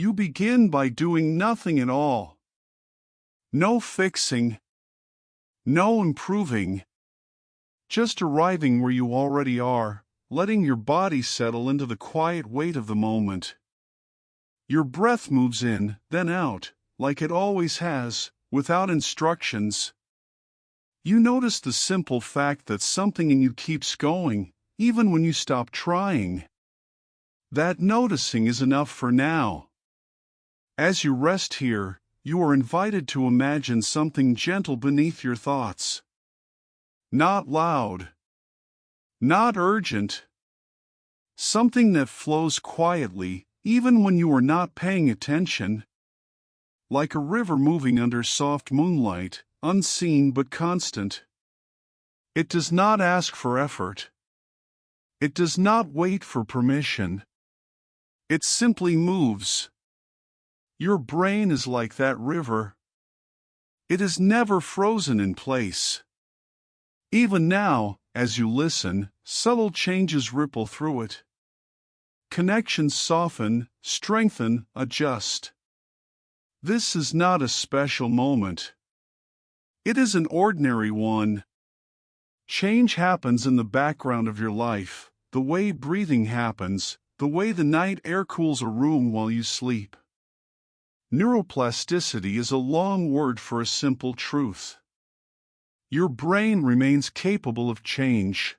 You begin by doing nothing at all. No fixing, no improving. Just arriving where you already are, letting your body settle into the quiet weight of the moment. Your breath moves in, then out, like it always has, without instructions. You notice the simple fact that something in you keeps going, even when you stop trying. That noticing is enough for now. As you rest here, you are invited to imagine something gentle beneath your thoughts. Not loud. Not urgent. Something that flows quietly, even when you are not paying attention. Like a river moving under soft moonlight, unseen but constant. It does not ask for effort. It does not wait for permission. It simply moves. Your brain is like that river. It is never frozen in place. Even now, as you listen, subtle changes ripple through it. Connections soften, strengthen, adjust. This is not a special moment. It is an ordinary one. Change happens in the background of your life, the way breathing happens, the way the night air cools a room while you sleep. Neuroplasticity is a long word for a simple truth. Your brain remains capable of change.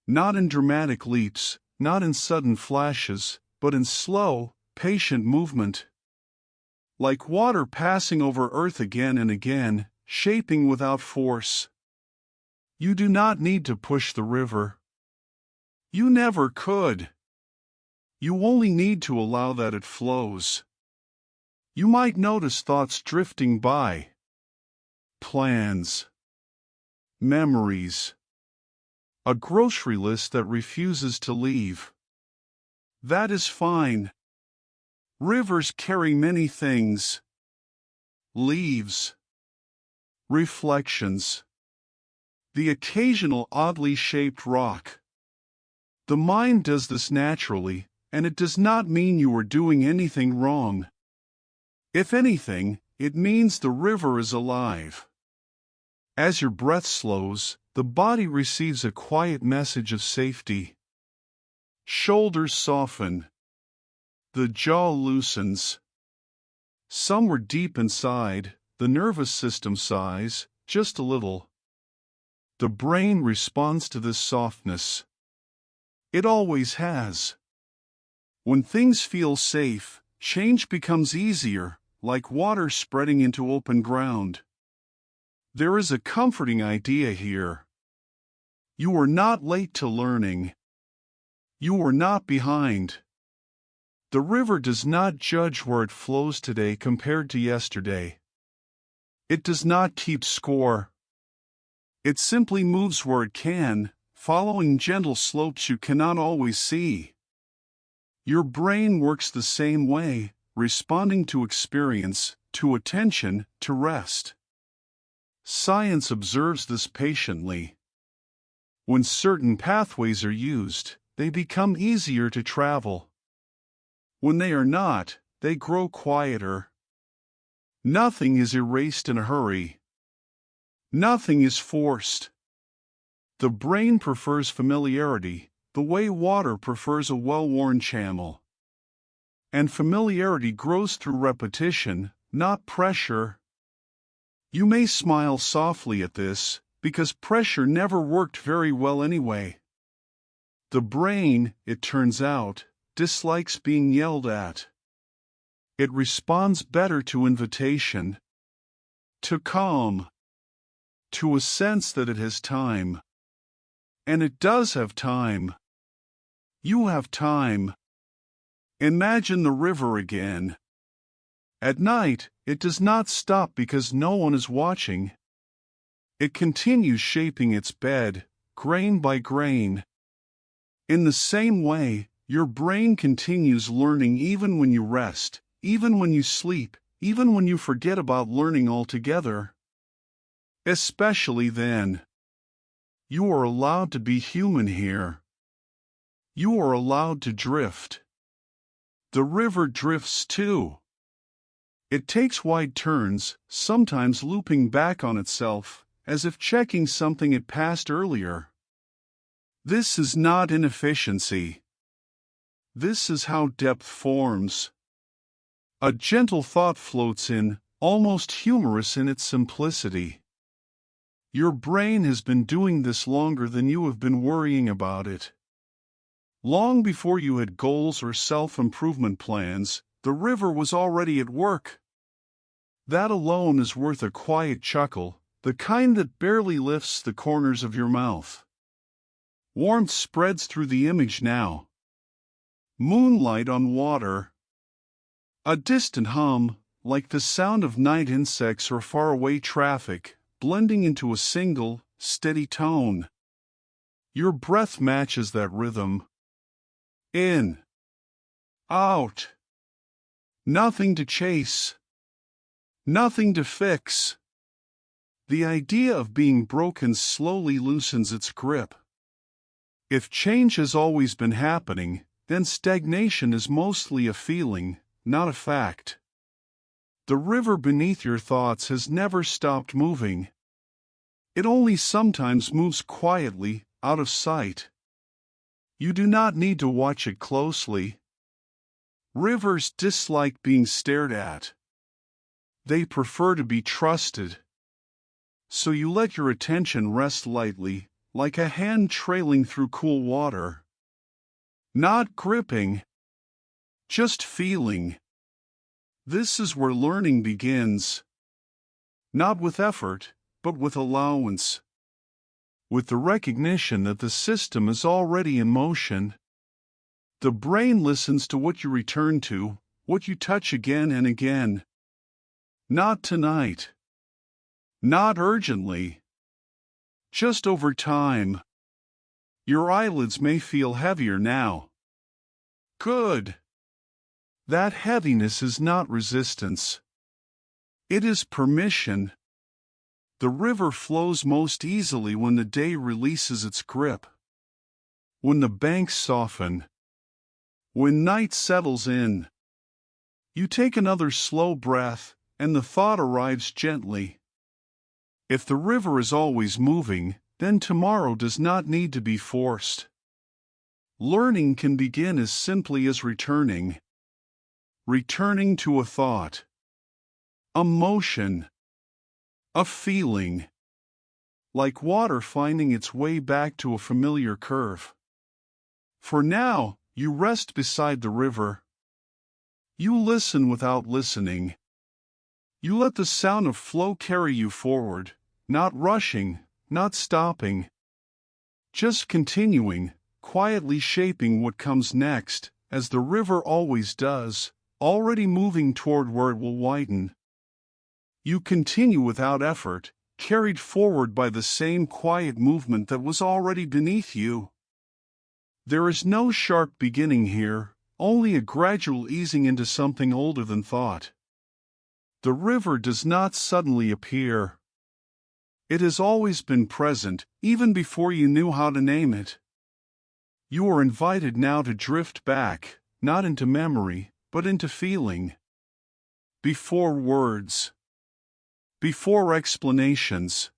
Not in dramatic leaps, not in sudden flashes, but in slow, patient movement. Like water passing over earth again and again, shaping without force. You do not need to push the river. You never could. You only need to allow that it flows. You might notice thoughts drifting by. Plans. Memories. A grocery list that refuses to leave. That is fine. Rivers carry many things. Leaves. Reflections. The occasional oddly shaped rock. The mind does this naturally, and it does not mean you are doing anything wrong. If anything, it means the river is alive. As your breath slows, the body receives a quiet message of safety. Shoulders soften. The jaw loosens. Somewhere deep inside, the nervous system sighs, just a little. The brain responds to this softness. It always has. When things feel safe, change becomes easier, like water spreading into open ground. There is a comforting idea here. You are not late to learning. You are not behind. The river does not judge where it flows today compared to yesterday. It does not keep score. It simply moves where it can, following gentle slopes you cannot always see. Your brain works the same way, responding to experience, to attention, to rest. Science observes this patiently. When certain pathways are used, they become easier to travel. When they are not, they grow quieter. Nothing is erased in a hurry. Nothing is forced. The brain prefers familiarity, the way water prefers a well-worn channel. And familiarity grows through repetition, not pressure. You may smile softly at this, because pressure never worked very well anyway. The brain, it turns out, dislikes being yelled at. It responds better to invitation, to calm, to a sense that it has time. And it does have time. You have time. Imagine the river again. At night, it does not stop because no one is watching. It continues shaping its bed, grain by grain. In the same way, your brain continues learning even when you rest, even when you sleep, even when you forget about learning altogether. Especially then. You are allowed to be human here. You are allowed to drift. The river drifts too. It takes wide turns, sometimes looping back on itself, as if checking something it passed earlier. This is not inefficiency. This is how depth forms. A gentle thought floats in, almost humorous in its simplicity. Your brain has been doing this longer than you have been worrying about it. Long before you had goals or self-improvement plans, the river was already at work. That alone is worth a quiet chuckle, the kind that barely lifts the corners of your mouth. Warmth spreads through the image now. Moonlight on water. A distant hum, like the sound of night insects or faraway traffic, blending into a single, steady tone. Your breath matches that rhythm. In. Out. Nothing to chase. Nothing to fix. The idea of being broken slowly loosens its grip. If change has always been happening, then stagnation is mostly a feeling, not a fact. The river beneath your thoughts has never stopped moving. It only sometimes moves quietly, out of sight. You do not need to watch it closely. Rivers dislike being stared at. They prefer to be trusted. So you let your attention rest lightly, like a hand trailing through cool water. Not gripping. Just feeling. This is where learning begins. Not with effort, but with allowance. With the recognition that the system is already in motion. The brain listens to what you return to, what you touch again and again. Not tonight. Not urgently. Just over time. Your eyelids may feel heavier now. Good. That heaviness is not resistance. It is permission. The river flows most easily when the day releases its grip. When the banks soften. When night settles in. You take another slow breath, and the thought arrives gently. If the river is always moving, then tomorrow does not need to be forced. Learning can begin as simply as returning. Returning to a thought. A motion. A feeling. Like water finding its way back to a familiar curve. For now, you rest beside the river. You listen without listening. You let the sound of flow carry you forward, not rushing, not stopping. Just continuing, quietly shaping what comes next, as the river always does, already moving toward where it will widen. You continue without effort, carried forward by the same quiet movement that was already beneath you. There is no sharp beginning here, only a gradual easing into something older than thought. The river does not suddenly appear. It has always been present, even before you knew how to name it. You are invited now to drift back, not into memory, but into feeling. Before words. Before explanations.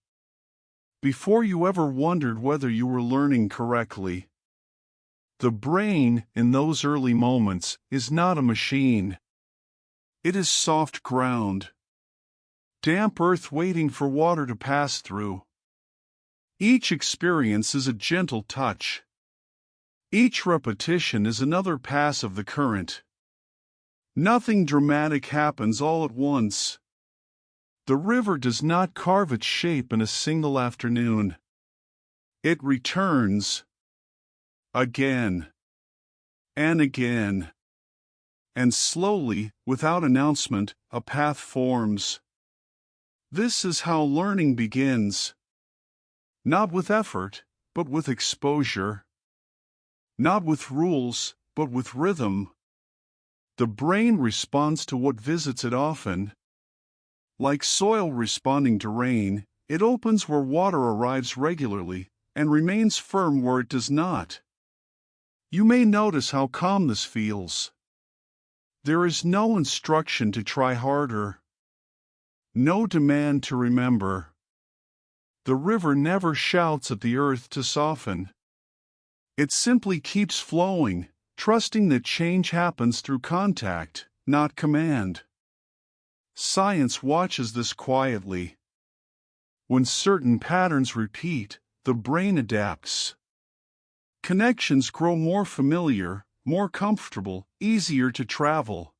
Before you ever wondered whether you were learning correctly. The brain, in those early moments, is not a machine. It is soft ground. Damp earth waiting for water to pass through. Each experience is a gentle touch. Each repetition is another pass of the current. Nothing dramatic happens all at once. The river does not carve its shape in a single afternoon. It returns. Again. And again. And slowly, without announcement, a path forms. This is how learning begins. Not with effort, but with exposure. Not with rules, but with rhythm. The brain responds to what visits it often. Like soil responding to rain, it opens where water arrives regularly, and remains firm where it does not. You may notice how calm this feels. There is no instruction to try harder, no demand to remember. The river never shouts at the earth to soften. It simply keeps flowing, trusting that change happens through contact, not command. Science watches this quietly. When certain patterns repeat, the brain adapts. Connections grow more familiar, more comfortable, easier to travel.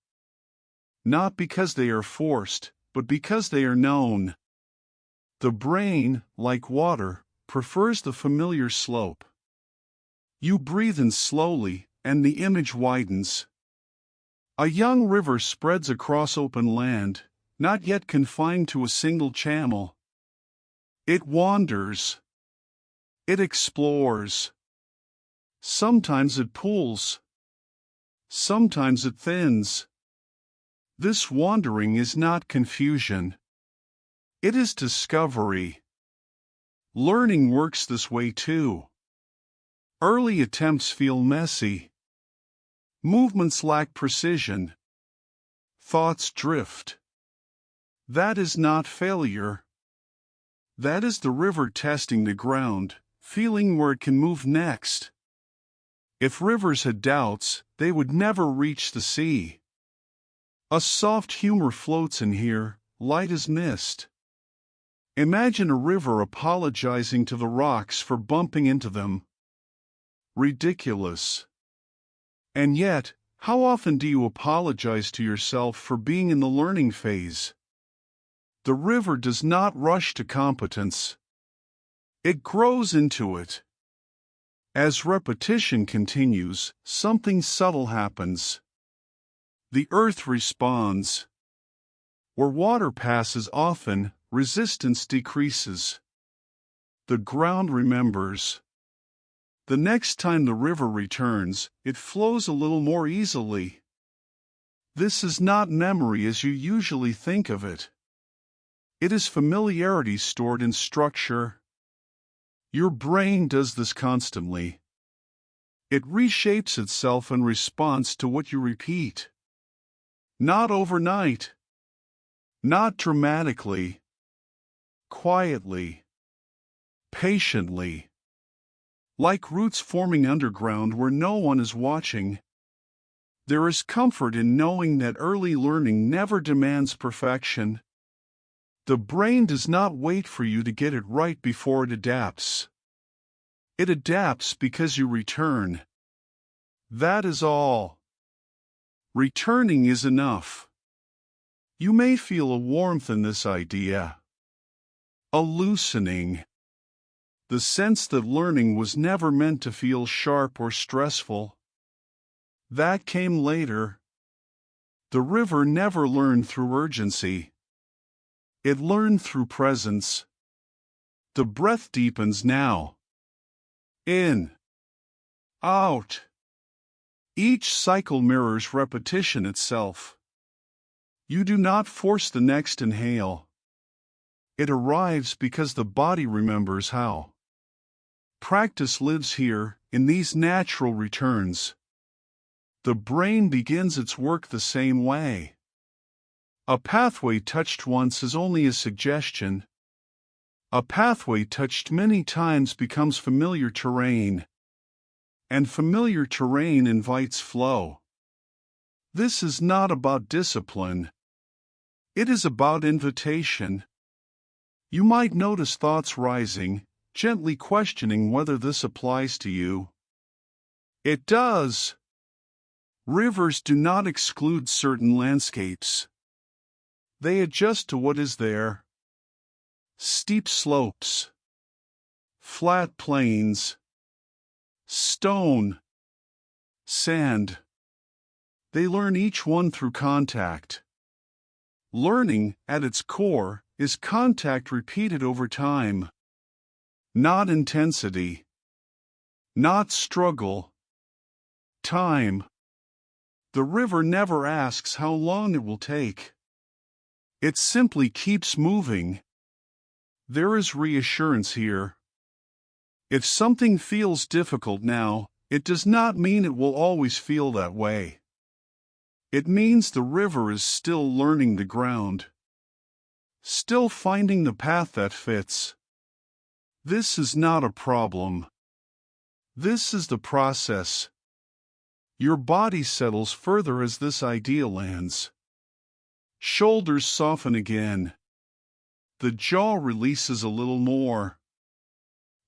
Not because they are forced, but because they are known. The brain, like water, prefers the familiar slope. You breathe in slowly, and the image widens. A young river spreads across open land, not yet confined to a single channel. It wanders. It explores. Sometimes it pulls. Sometimes it thins. This wandering is not confusion. It is discovery. Learning works this way too. Early attempts feel messy. Movements lack precision. Thoughts drift. That is not failure. That is the river testing the ground, feeling where it can move next. If rivers had doubts, they would never reach the sea. A soft humor floats in here, light as mist. Imagine a river apologizing to the rocks for bumping into them. Ridiculous. And yet, how often do you apologize to yourself for being in the learning phase? The river does not rush to competence. It grows into it. As repetition continues, something subtle happens. The earth responds. Where water passes often, resistance decreases. The ground remembers. The next time the river returns, it flows a little more easily. This is not memory as you usually think of it. It is familiarity stored in structure. Your brain does this constantly. It reshapes itself in response to what you repeat. Not overnight. Not dramatically. Quietly. Patiently. Like roots forming underground where no one is watching. There is comfort in knowing that early learning never demands perfection. The brain does not wait for you to get it right before it adapts. It adapts because you return. That is all. Returning is enough. You may feel a warmth in this idea. A loosening. The sense that learning was never meant to feel sharp or stressful. That came later. The river never learned through urgency. It learned through presence. The breath deepens now. In. Out. Each cycle mirrors repetition itself. You do not force the next inhale. It arrives because the body remembers how. Practice lives here, in these natural returns. The brain begins its work the same way. A pathway touched once is only a suggestion. A pathway touched many times becomes familiar terrain. And familiar terrain invites flow. This is not about discipline. It is about invitation. You might notice thoughts rising, gently questioning whether this applies to you. It does. Rivers do not exclude certain landscapes. They adjust to what is there. Steep slopes. Flat plains. Stone. Sand. They learn each one through contact. Learning, at its core, is contact repeated over time. Not intensity. Not struggle. Time. The river never asks how long it will take. It simply keeps moving. There is reassurance here. If something feels difficult now, it does not mean it will always feel that way. It means the river is still learning the ground, still finding the path that fits. This is not a problem. This is the process. Your body settles further as this idea lands. Shoulders soften again. The jaw releases a little more.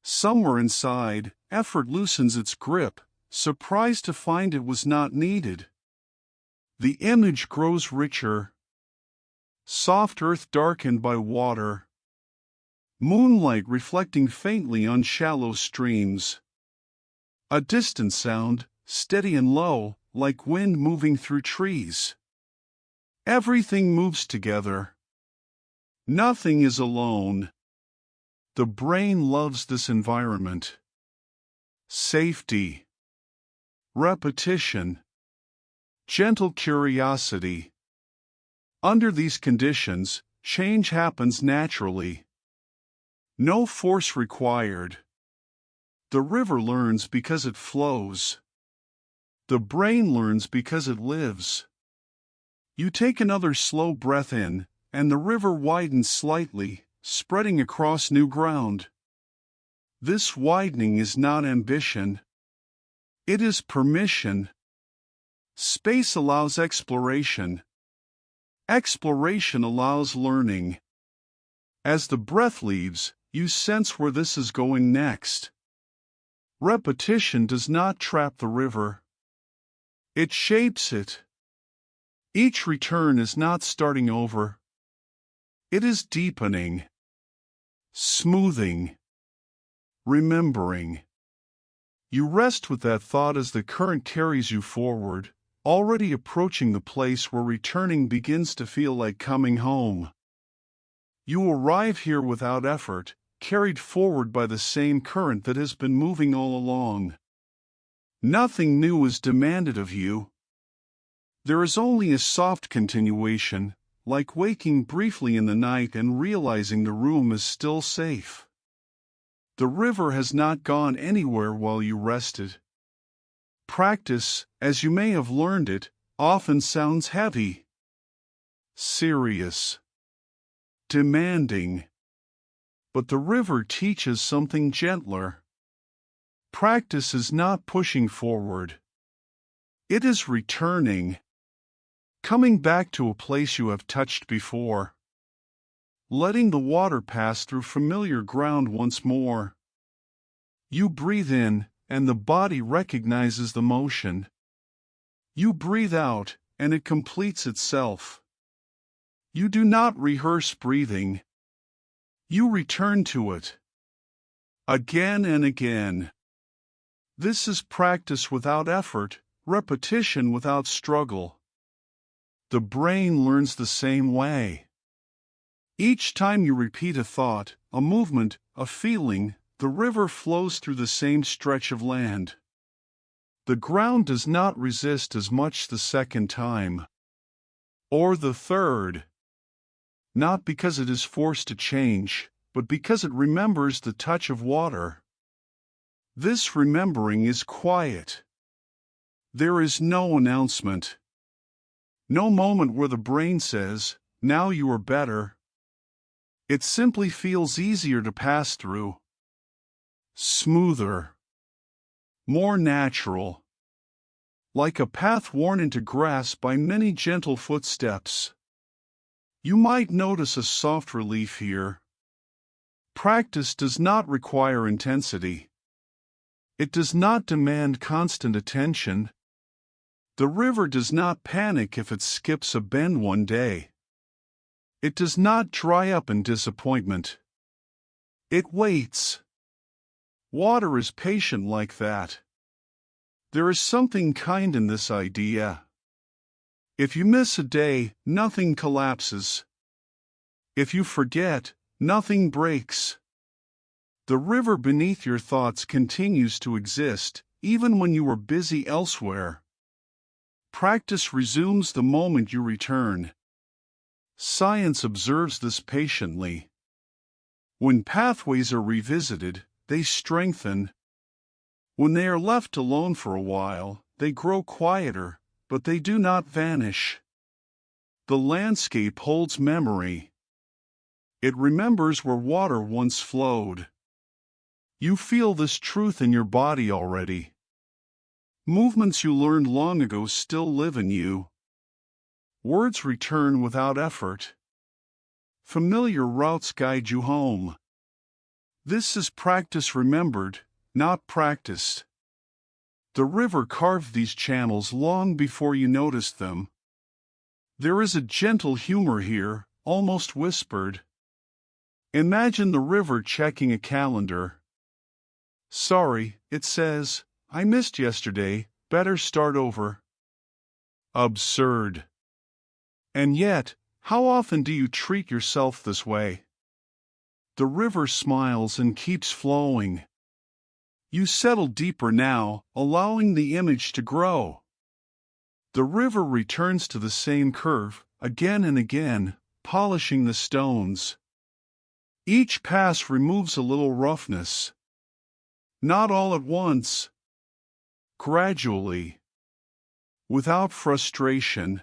Somewhere inside, effort loosens its grip, surprised to find it was not needed. The image grows richer. Soft earth darkened by water. Moonlight reflecting faintly on shallow streams. A distant sound, steady and low, like wind moving through trees. Everything moves together. Nothing is alone. The brain loves this environment. Safety. Repetition. Gentle curiosity. Under these conditions, change happens naturally. No force required. The river learns because it flows. The brain learns because it lives. You take another slow breath in, and the river widens slightly, spreading across new ground. This widening is not ambition. It is permission. Space allows exploration. Exploration allows learning. As the breath leaves, you sense where this is going next. Repetition does not trap the river. It shapes it. Each return is not starting over. It is deepening, smoothing, remembering. You rest with that thought as the current carries you forward, already approaching the place where returning begins to feel like coming home. You arrive here without effort, carried forward by the same current that has been moving all along. Nothing new is demanded of you. There is only a soft continuation, like waking briefly in the night and realizing the room is still safe. The river has not gone anywhere while you rested. Practice, as you may have learned it, often sounds heavy, serious, demanding. But the river teaches something gentler. Practice is not pushing forward. It is returning. Coming back to a place you have touched before. Letting the water pass through familiar ground once more. You breathe in, and the body recognizes the motion. You breathe out, and it completes itself. You do not rehearse breathing. You return to it. Again and again. This is practice without effort, repetition without struggle. The brain learns the same way. Each time you repeat a thought, a movement, a feeling, the river flows through the same stretch of land. The ground does not resist as much the second time. Or the third. Not because it is forced to change, but because it remembers the touch of water. This remembering is quiet. There is no announcement. No moment where the brain says, "Now you are better." It simply feels easier to pass through. Smoother. More natural. Like a path worn into grass by many gentle footsteps. You might notice a soft relief here. Practice does not require intensity. It does not demand constant attention. The river does not panic if it skips a bend one day. It does not dry up in disappointment. It waits. Water is patient like that. There is something kind in this idea. If you miss a day, nothing collapses. If you forget, nothing breaks. The river beneath your thoughts continues to exist, even when you are busy elsewhere. Practice resumes the moment you return. Science observes this patiently. When pathways are revisited, they strengthen. When they are left alone for a while, they grow quieter, but they do not vanish. The landscape holds memory. It remembers where water once flowed. You feel this truth in your body already. Movements you learned long ago still live in you. Words return without effort. Familiar routes guide you home. This is practice remembered, not practiced. The river carved these channels long before you noticed them. There is a gentle humor here, almost whispered. Imagine the river checking a calendar. Sorry, it says, I missed yesterday, better start over. Absurd. And yet, how often do you treat yourself this way? The river smiles and keeps flowing. You settle deeper now, allowing the image to grow. The river returns to the same curve, again and again, polishing the stones. Each pass removes a little roughness. Not all at once. Gradually. Without frustration.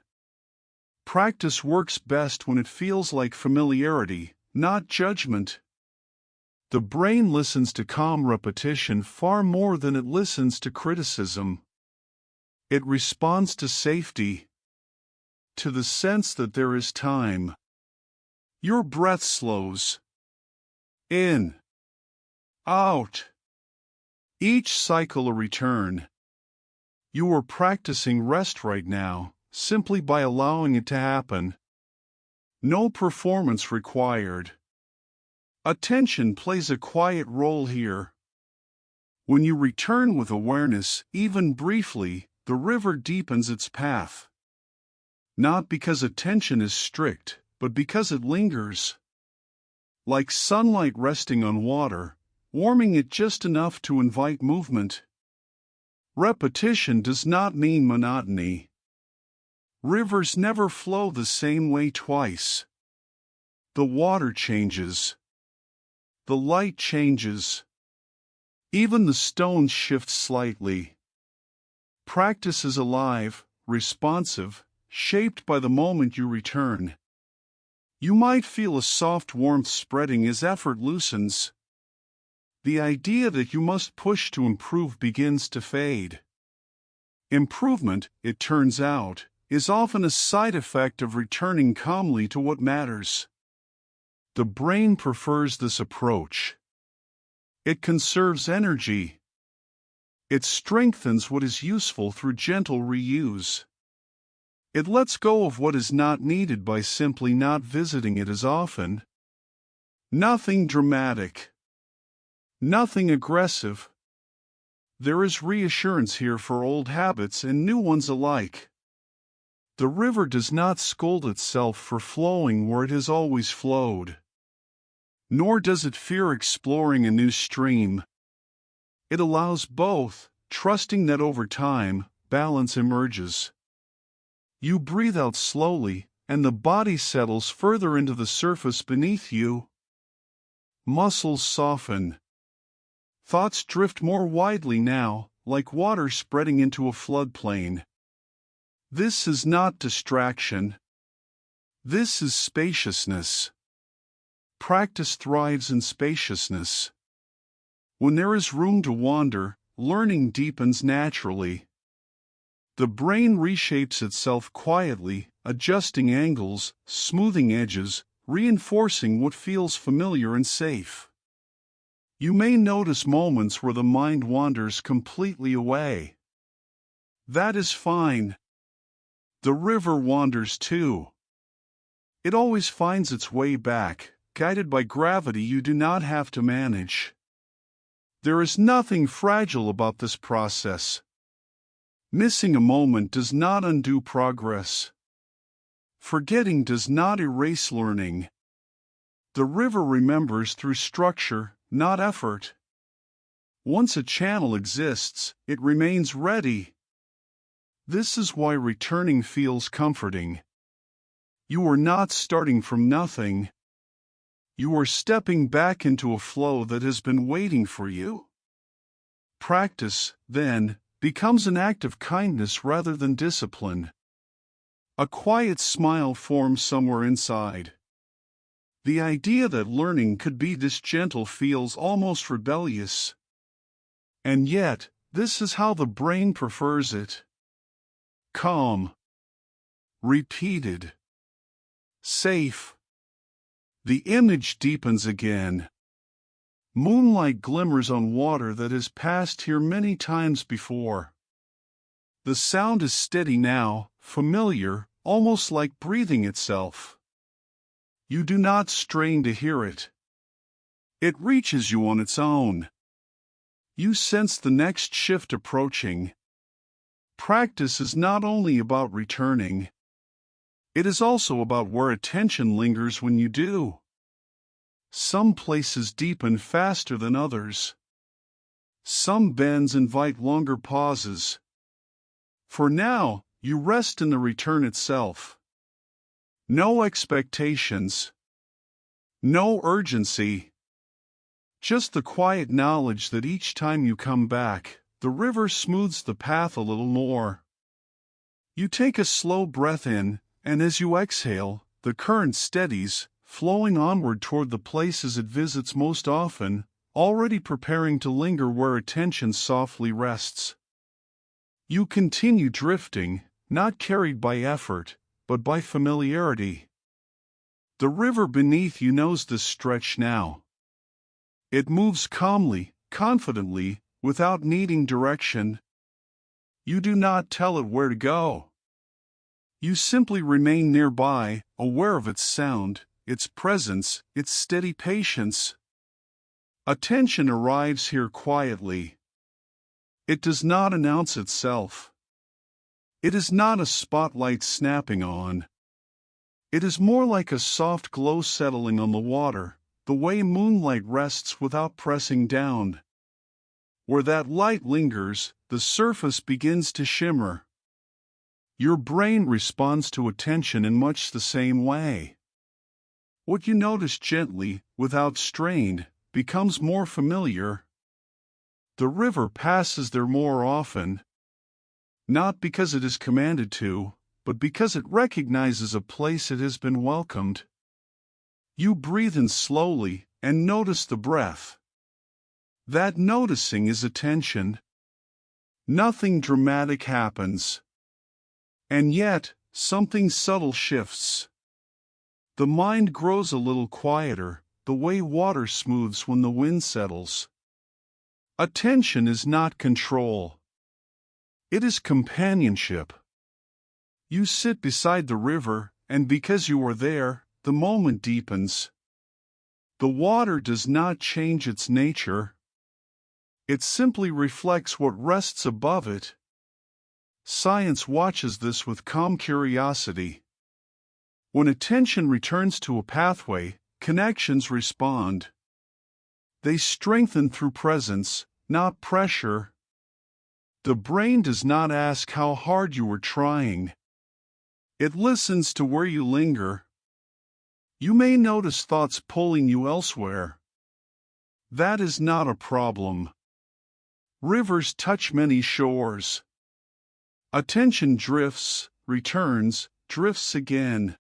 Practice works best when it feels like familiarity, not judgment. The brain listens to calm repetition far more than it listens to criticism. It responds to safety, to the sense that there is time. Your breath slows. In. Out. Each cycle a return. You are practicing rest right now, simply by allowing it to happen. No performance required. Attention plays a quiet role here. When you return with awareness, even briefly, the river deepens its path. Not because attention is strict, but because it lingers. Like sunlight resting on water, warming it just enough to invite movement. Repetition does not mean monotony. Rivers never flow the same way twice. The water changes. The light changes. Even the stones shift slightly. Practice is alive, responsive, shaped by the moment you return. You might feel a soft warmth spreading as effort loosens. The idea that you must push to improve begins to fade. Improvement, it turns out, is often a side effect of returning calmly to what matters. The brain prefers this approach. It conserves energy. It strengthens what is useful through gentle reuse. It lets go of what is not needed by simply not visiting it as often. Nothing dramatic. Nothing aggressive. There is reassurance here for old habits and new ones alike. The river does not scold itself for flowing where it has always flowed. Nor does it fear exploring a new stream. It allows both, trusting that over time, balance emerges. You breathe out slowly, and the body settles further into the surface beneath you. Muscles soften. Thoughts drift more widely now, like water spreading into a floodplain. This is not distraction. This is spaciousness. Practice thrives in spaciousness. When there is room to wander, learning deepens naturally. The brain reshapes itself quietly, adjusting angles, smoothing edges, reinforcing what feels familiar and safe. You may notice moments where the mind wanders completely away. That is fine. The river wanders too. It always finds its way back, guided by gravity you do not have to manage. There is nothing fragile about this process. Missing a moment does not undo progress. Forgetting does not erase learning. The river remembers through structure, not effort. Once a channel exists, it remains ready. This is why returning feels comforting. You are not starting from nothing. You are stepping back into a flow that has been waiting for you. Practice, then, becomes an act of kindness rather than discipline. A quiet smile forms somewhere inside. The idea that learning could be this gentle feels almost rebellious. And yet, this is how the brain prefers it. Calm. Repeated. Safe. The image deepens again. Moonlight glimmers on water that has passed here many times before. The sound is steady now, familiar, almost like breathing itself. You do not strain to hear it. It reaches you on its own. You sense the next shift approaching. Practice is not only about returning. It is also about where attention lingers when you do. Some places deepen faster than others. Some bends invite longer pauses. For now, you rest in the return itself. No expectations. No urgency. Just the quiet knowledge that each time you come back, the river smooths the path a little more. You take a slow breath in, and as you exhale, the current steadies, flowing onward toward the places it visits most often, already preparing to linger where attention softly rests. You continue drifting, not carried by effort, but by familiarity. The river beneath you knows this stretch now. It moves calmly, confidently, without needing direction. You do not tell it where to go. You simply remain nearby, aware of its sound, its presence, its steady patience. Attention arrives here quietly. It does not announce itself. It is not a spotlight snapping on. It is more like a soft glow settling on the water, the way moonlight rests without pressing down. Where that light lingers, the surface begins to shimmer. Your brain responds to attention in much the same way. What you notice gently, without strain, becomes more familiar. The river passes there more often. Not because it is commanded to, but because it recognizes a place it has been welcomed. You breathe in slowly and notice the breath. That noticing is attention. Nothing dramatic happens. And yet, something subtle shifts. The mind grows a little quieter, the way water smooths when the wind settles. Attention is not control. It is companionship. You sit beside the river, and because you are there, the moment deepens. The water does not change its nature. It simply reflects what rests above it. Science watches this with calm curiosity. When attention returns to a pathway, connections respond. They strengthen through presence, not pressure. The brain does not ask how hard you were trying. It listens to where you linger. You may notice thoughts pulling you elsewhere. That is not a problem. Rivers touch many shores. Attention drifts, returns, drifts again.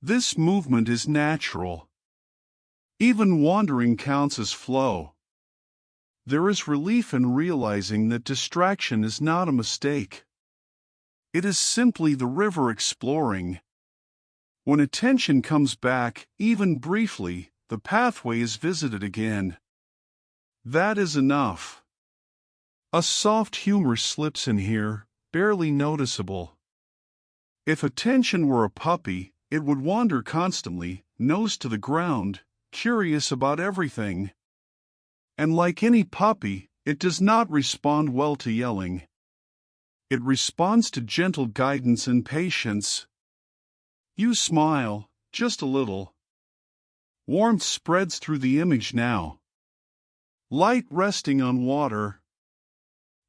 This movement is natural. Even wandering counts as flow. There is relief in realizing that distraction is not a mistake. It is simply the river exploring. When attention comes back, even briefly, the pathway is visited again. That is enough. A soft humor slips in here, barely noticeable. If attention were a puppy, it would wander constantly, nose to the ground, curious about everything. And like any puppy, it does not respond well to yelling. It responds to gentle guidance and patience. You smile, just a little. Warmth spreads through the image now. Light resting on water.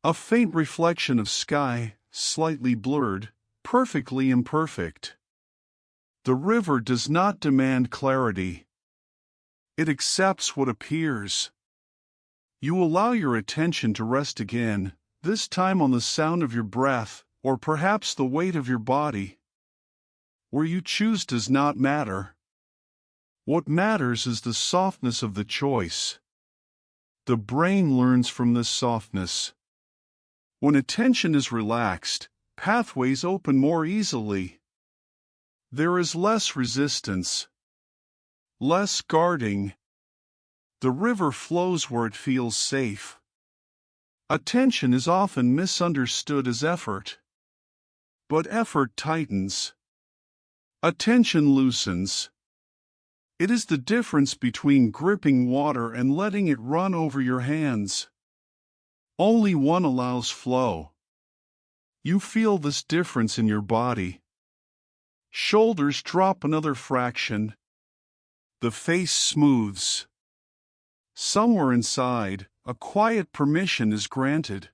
A faint reflection of sky, slightly blurred, perfectly imperfect. The river does not demand clarity. It accepts what appears. You allow your attention to rest again, this time on the sound of your breath, or perhaps the weight of your body. Where you choose does not matter. What matters is the softness of the choice. The brain learns from this softness. When attention is relaxed, pathways open more easily. There is less resistance, less guarding. The river flows where it feels safe. Attention is often misunderstood as effort. But effort tightens. Attention loosens. It is the difference between gripping water and letting it run over your hands. Only one allows flow. You feel this difference in your body. Shoulders drop another fraction. The face smooths. Somewhere inside, a quiet permission is granted.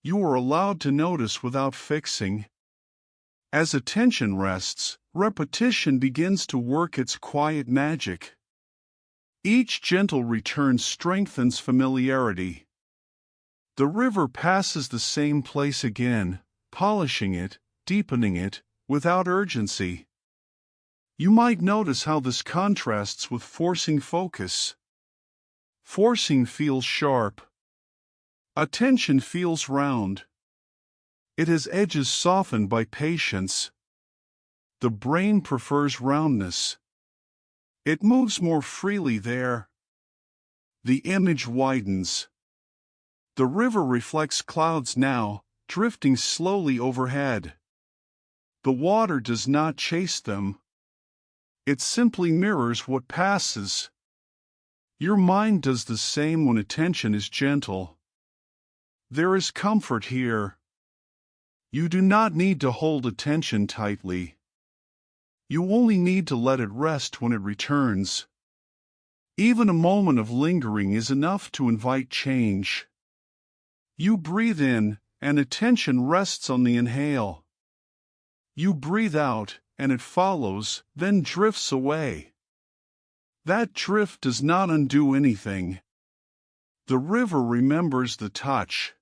You are allowed to notice without fixing. As attention rests, repetition begins to work its quiet magic. Each gentle return strengthens familiarity. The river passes the same place again, polishing it, deepening it, without urgency. You might notice how this contrasts with forcing focus. Forcing feels sharp. Attention feels round. It has edges softened by patience. The brain prefers roundness. It moves more freely there. The image widens. The river reflects clouds now, drifting slowly overhead. The water does not chase them. It simply mirrors what passes. Your mind does the same when attention is gentle. There is comfort here. You do not need to hold attention tightly. You only need to let it rest when it returns. Even a moment of lingering is enough to invite change. You breathe in, and attention rests on the inhale. You breathe out, and it follows, then drifts away. That drift does not undo anything. The river remembers the touch.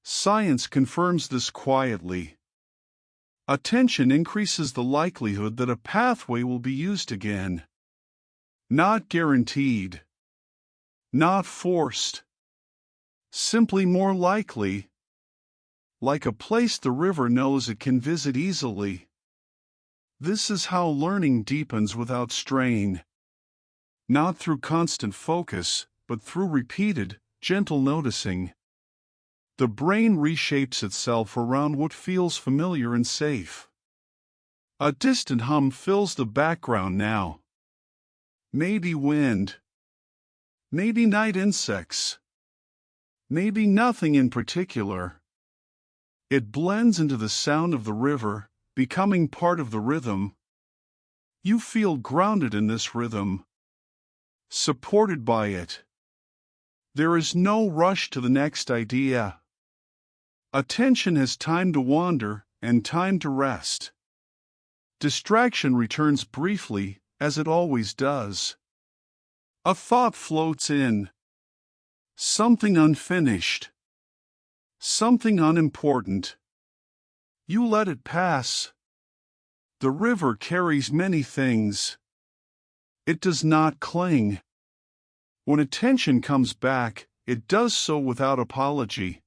Science confirms this quietly. Attention increases the likelihood that a pathway will be used again. Not guaranteed. Not forced. Simply more likely. Like a place the river knows it can visit easily. This is how learning deepens without strain. Not through constant focus, but through repeated, gentle noticing. The brain reshapes itself around what feels familiar and safe. A distant hum fills the background now. Maybe wind. Maybe night insects. Maybe nothing in particular. It blends into the sound of the river, becoming part of the rhythm. You feel grounded in this rhythm. Supported by it. There is no rush to the next idea. Attention has time to wander and time to rest. Distraction returns briefly, as it always does. A thought floats in. Something unfinished. Something unimportant. You let it pass. The river carries many things. It does not cling. When attention comes back, it does so without apology.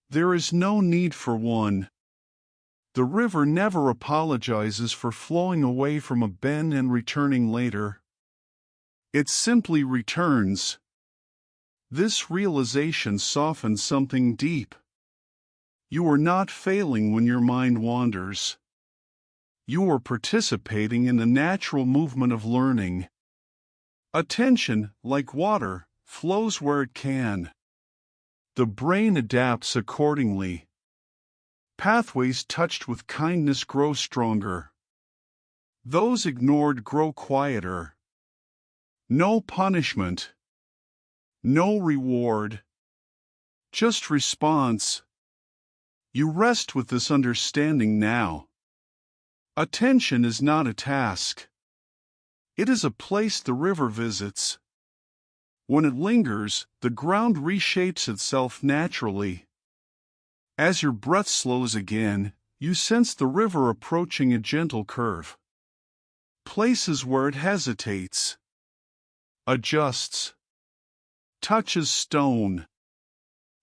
There is no need for one. The river never apologizes for flowing away from a bend and returning later. It simply returns. This realization softens something deep. You are not failing when your mind wanders. You are participating in the natural movement of learning. Attention, like water, flows where it can. The brain adapts accordingly. Pathways touched with kindness grow stronger. Those ignored grow quieter. No punishment. No reward. Just response. You rest with this understanding now. Attention is not a task. It is a place the river visits. When it lingers, the ground reshapes itself naturally. As your breath slows again, you sense the river approaching a gentle curve. Places where it hesitates, adjusts, touches stone.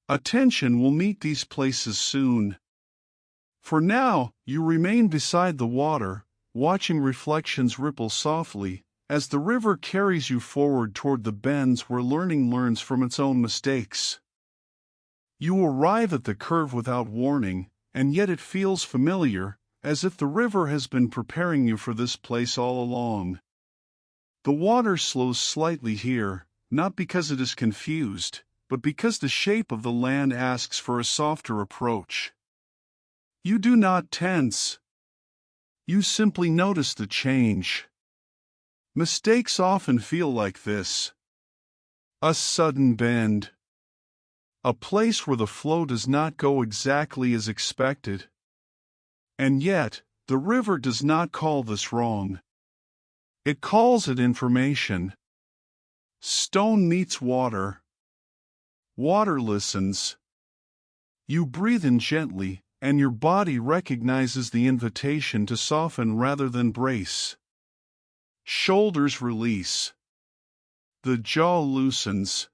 Attention will meet these places soon. For now, you remain beside the water, watching reflections ripple softly, as the river carries you forward toward the bends where learning learns from its own mistakes. You arrive at the curve without warning, and yet it feels familiar, as if the river has been preparing you for this place all along. The water slows slightly here, not because it is confused, but because the shape of the land asks for a softer approach. You do not tense. You simply notice the change. Mistakes often feel like this. A sudden bend. A place where the flow does not go exactly as expected. And yet, the river does not call this wrong. It calls it information. Stone meets water. Water listens. You breathe in gently, and your body recognizes the invitation to soften rather than brace. Shoulders release. The jaw loosens.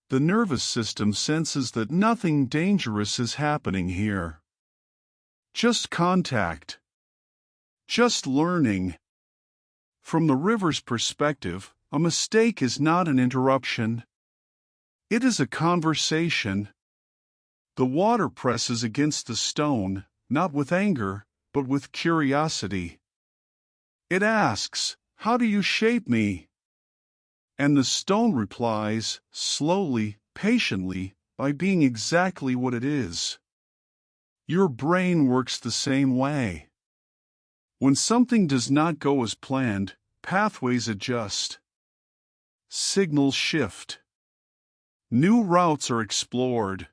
The nervous system senses that nothing dangerous is happening here. Just contact. Just learning. From the river's perspective, a mistake is not an interruption. It is a conversation. The water presses against the stone, not with anger, but with curiosity. It asks, "How do you shape me?" And the stone replies, slowly, patiently, by being exactly what it is. Your brain works the same way. When something does not go as planned, pathways adjust. Signals shift. New routes are explored.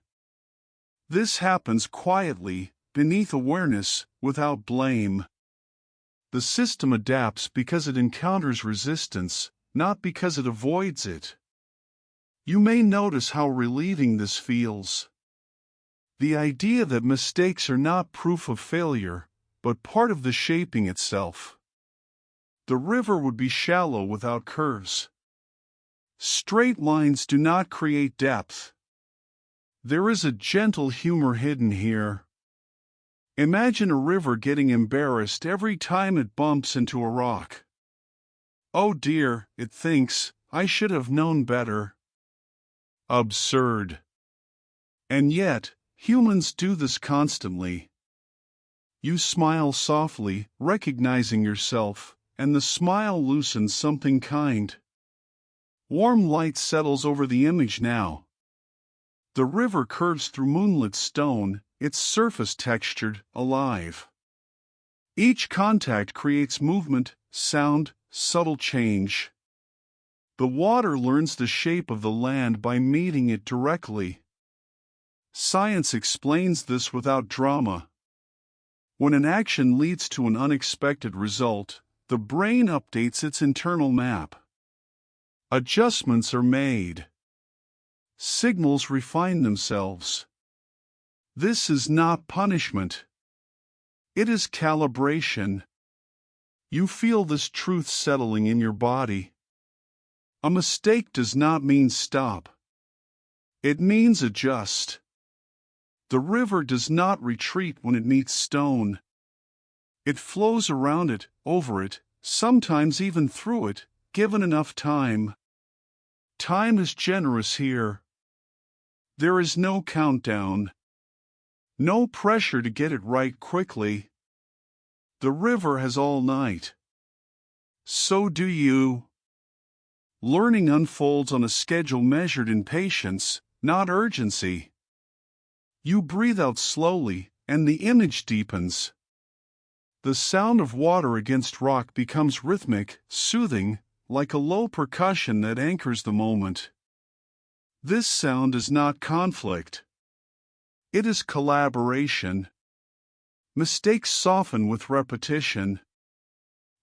This happens quietly, beneath awareness, without blame. The system adapts because it encounters resistance, not because it avoids it. You may notice how relieving this feels. The idea that mistakes are not proof of failure, but part of the shaping itself. The river would be shallow without curves. Straight lines do not create depth. There is a gentle humor hidden here. Imagine a river getting embarrassed every time it bumps into a rock. "Oh dear," it thinks, "I should have known better." Absurd. And yet, humans do this constantly. You smile softly, recognizing yourself, and the smile loosens something kind. Warm light settles over the image now. The river curves through moonlit stone, its surface textured, alive. Each contact creates movement, sound, subtle change. The water learns the shape of the land by meeting it directly. Science explains this without drama. When an action leads to an unexpected result, the brain updates its internal map. Adjustments are made. Signals refine themselves. This is not punishment. It is calibration. You feel this truth settling in your body. A mistake does not mean stop. It means adjust. The river does not retreat when it meets stone. It flows around it, over it, sometimes even through it, given enough time. Time is generous here. There is no countdown. No pressure to get it right quickly. The river has all night. So do you. Learning unfolds on a schedule measured in patience, not urgency. You breathe out slowly, and the image deepens. The sound of water against rock becomes rhythmic, soothing, like a low percussion that anchors the moment. This sound is not conflict. It is collaboration. Mistakes soften with repetition.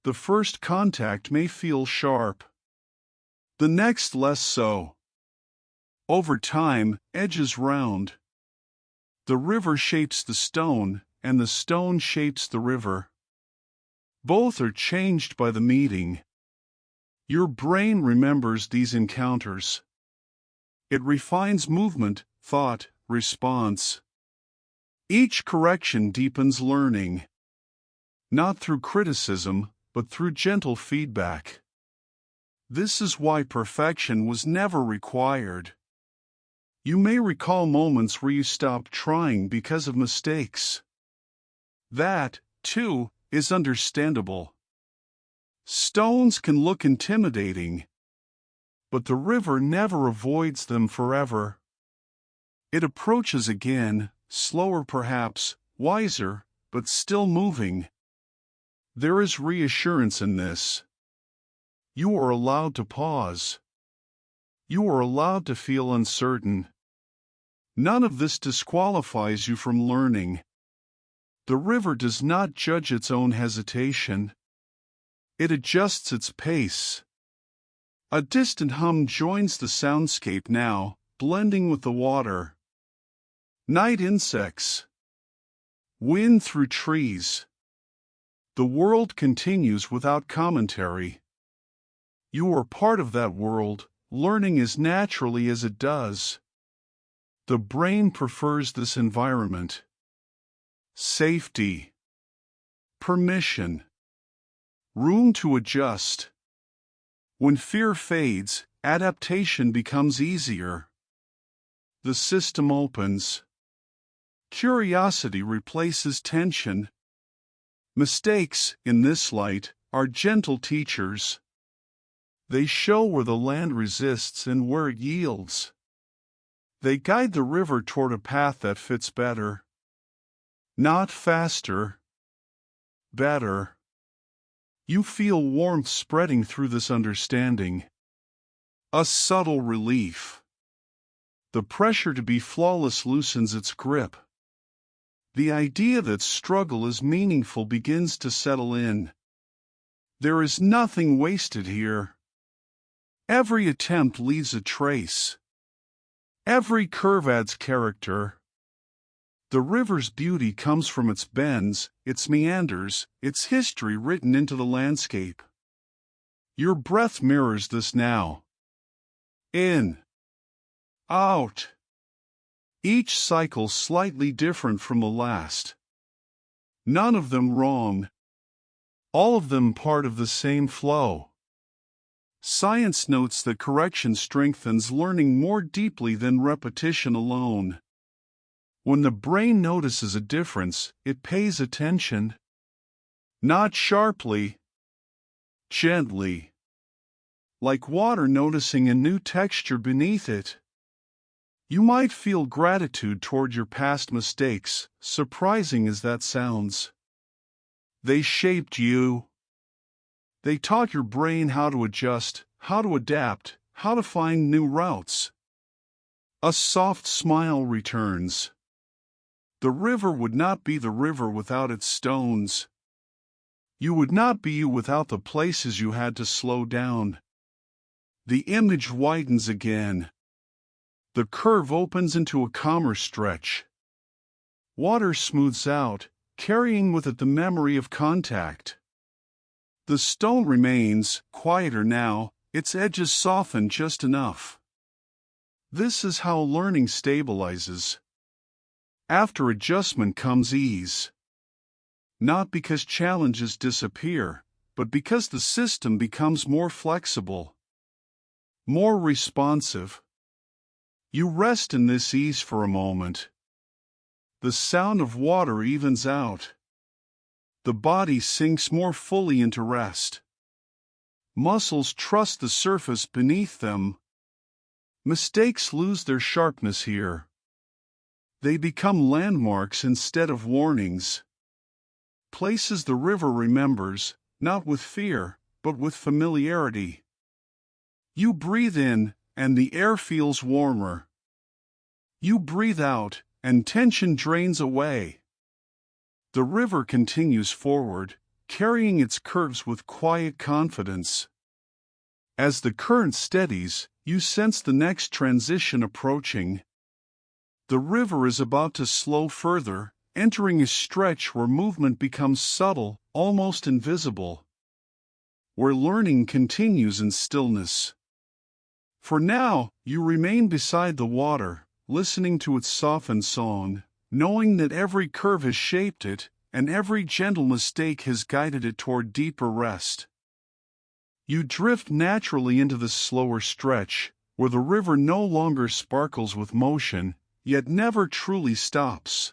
The first contact may feel sharp. The next less so. Over time, edges round. The river shapes the stone, and the stone shapes the river. Both are changed by the meeting. Your brain remembers these encounters. It refines movement, thought, response. Each correction deepens learning. Not through criticism, but through gentle feedback. This is why perfection was never required. You may recall moments where you stopped trying because of mistakes. That, too, is understandable. Stones can look intimidating, but the river never avoids them forever. It approaches again, slower perhaps, wiser, but still moving. There is reassurance in this. You are allowed to pause. You are allowed to feel uncertain. None of this disqualifies you from learning. The river does not judge its own hesitation. It adjusts its pace. A distant hum joins the soundscape now, blending with the water. Night insects. Wind through trees. The world continues without commentary. You are part of that world, learning as naturally as it does. The brain prefers this environment. Safety. Permission. Room to adjust. When fear fades, adaptation becomes easier. The system opens. Curiosity replaces tension. Mistakes, in this light, are gentle teachers. They show where the land resists and where it yields. They guide the river toward a path that fits better. Not faster. Better. You feel warmth spreading through this understanding. A subtle relief. The pressure to be flawless loosens its grip. The idea that struggle is meaningful begins to settle in. There is nothing wasted here. Every attempt leaves a trace. Every curve adds character. The river's beauty comes from its bends, its meanders, its history written into the landscape. Your breath mirrors this now. In. Out. Each cycle slightly different from the last. None of them wrong. All of them part of the same flow. Science notes that correction strengthens learning more deeply than repetition alone. When the brain notices a difference, it pays attention. Not sharply, gently. Like water noticing a new texture beneath it. You might feel gratitude toward your past mistakes, surprising as that sounds. They shaped you. They taught your brain how to adjust, how to adapt, how to find new routes. A soft smile returns. The river would not be the river without its stones. You would not be you without the places you had to slow down. The image widens again. The curve opens into a calmer stretch. Water smooths out, carrying with it the memory of contact. The stone remains, quieter now, its edges soften just enough. This is how learning stabilizes. After adjustment comes ease. Not because challenges disappear, but because the system becomes more flexible, more responsive. You rest in this ease for a moment. The sound of water evens out. The body sinks more fully into rest. Muscles trust the surface beneath them. Mistakes lose their sharpness here. They become landmarks instead of warnings. Places the river remembers, not with fear, but with familiarity. You breathe in, and the air feels warmer. You breathe out, and tension drains away. The river continues forward, carrying its curves with quiet confidence. As the current steadies, you sense the next transition approaching. The river is about to slow further, entering a stretch where movement becomes subtle, almost invisible. Where learning continues in stillness. For now, you remain beside the water, listening to its softened song, knowing that every curve has shaped it, and every gentle mistake has guided it toward deeper rest. You drift naturally into the slower stretch, where the river no longer sparkles with motion, yet never truly stops.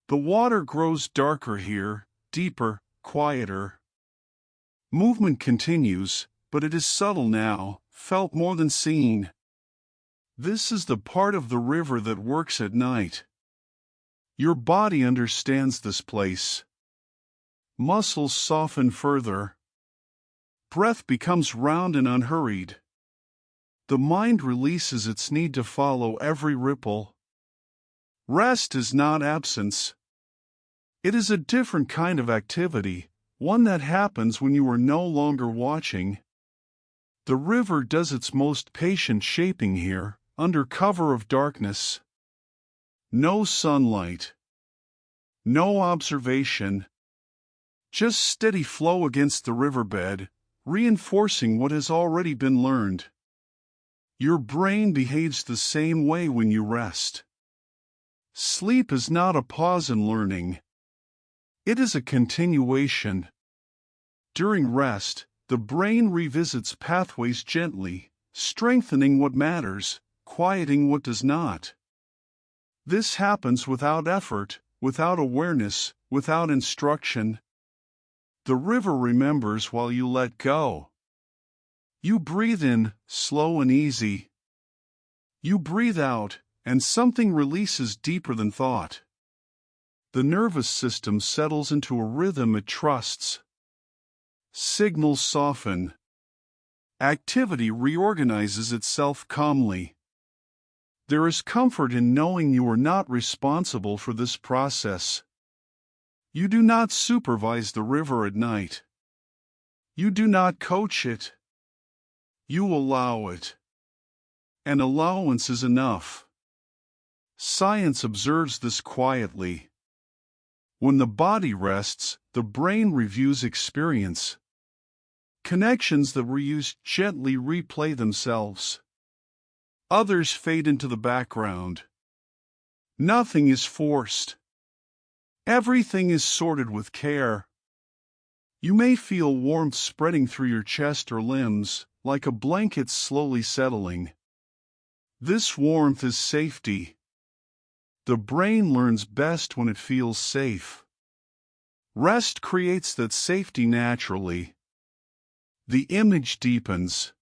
The water grows darker here, deeper, quieter. Movement continues, but it is subtle now, felt more than seen. This is the part of the river that works at night. Your body understands this place. Muscles soften further. Breath becomes round and unhurried. The mind releases its need to follow every ripple. Rest is not absence. It is a different kind of activity, one that happens when you are no longer watching. The river does its most patient shaping here, under cover of darkness. No sunlight. No observation. Just steady flow against the riverbed, reinforcing what has already been learned. Your brain behaves the same way when you rest. Sleep is not a pause in learning. It is a continuation. During rest, the brain revisits pathways gently, strengthening what matters, quieting what does not. This happens without effort, without awareness, without instruction. The river remembers while you let go. You breathe in, slow and easy. You breathe out, and something releases deeper than thought. The nervous system settles into a rhythm it trusts. Signals soften. Activity reorganizes itself calmly. There is comfort in knowing you are not responsible for this process. You do not supervise the river at night. You do not coach it. You allow it. An allowance is enough. Science observes this quietly. When the body rests, the brain reviews experience. Connections that were used gently replay themselves. Others fade into the background. Nothing is forced. Everything is sorted with care. You may feel warmth spreading through your chest or limbs, like a blanket slowly settling. This warmth is safety. The brain learns best when it feels safe. Rest creates that safety naturally. The image deepens.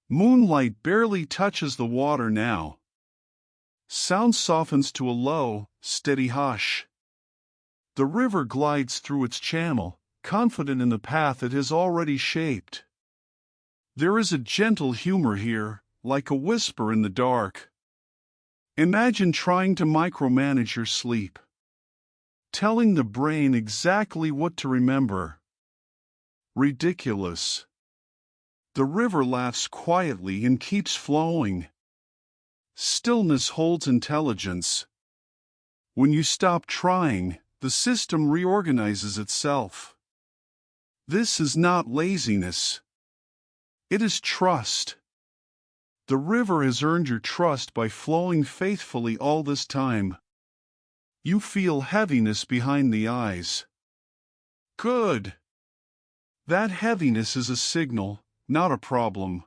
Moonlight barely touches the water now. Sound softens to a low, steady hush. The river glides through its channel, confident in the path it has already shaped. There is a gentle humor here, like a whisper in the dark. Imagine trying to micromanage your sleep. Telling the brain exactly what to remember. Ridiculous. The river laughs quietly and keeps flowing. Stillness holds intelligence. When you stop trying, the system reorganizes itself. This is not laziness. It is trust. The river has earned your trust by flowing faithfully all this time. You feel heaviness behind the eyes. Good. That heaviness is a signal, not a problem.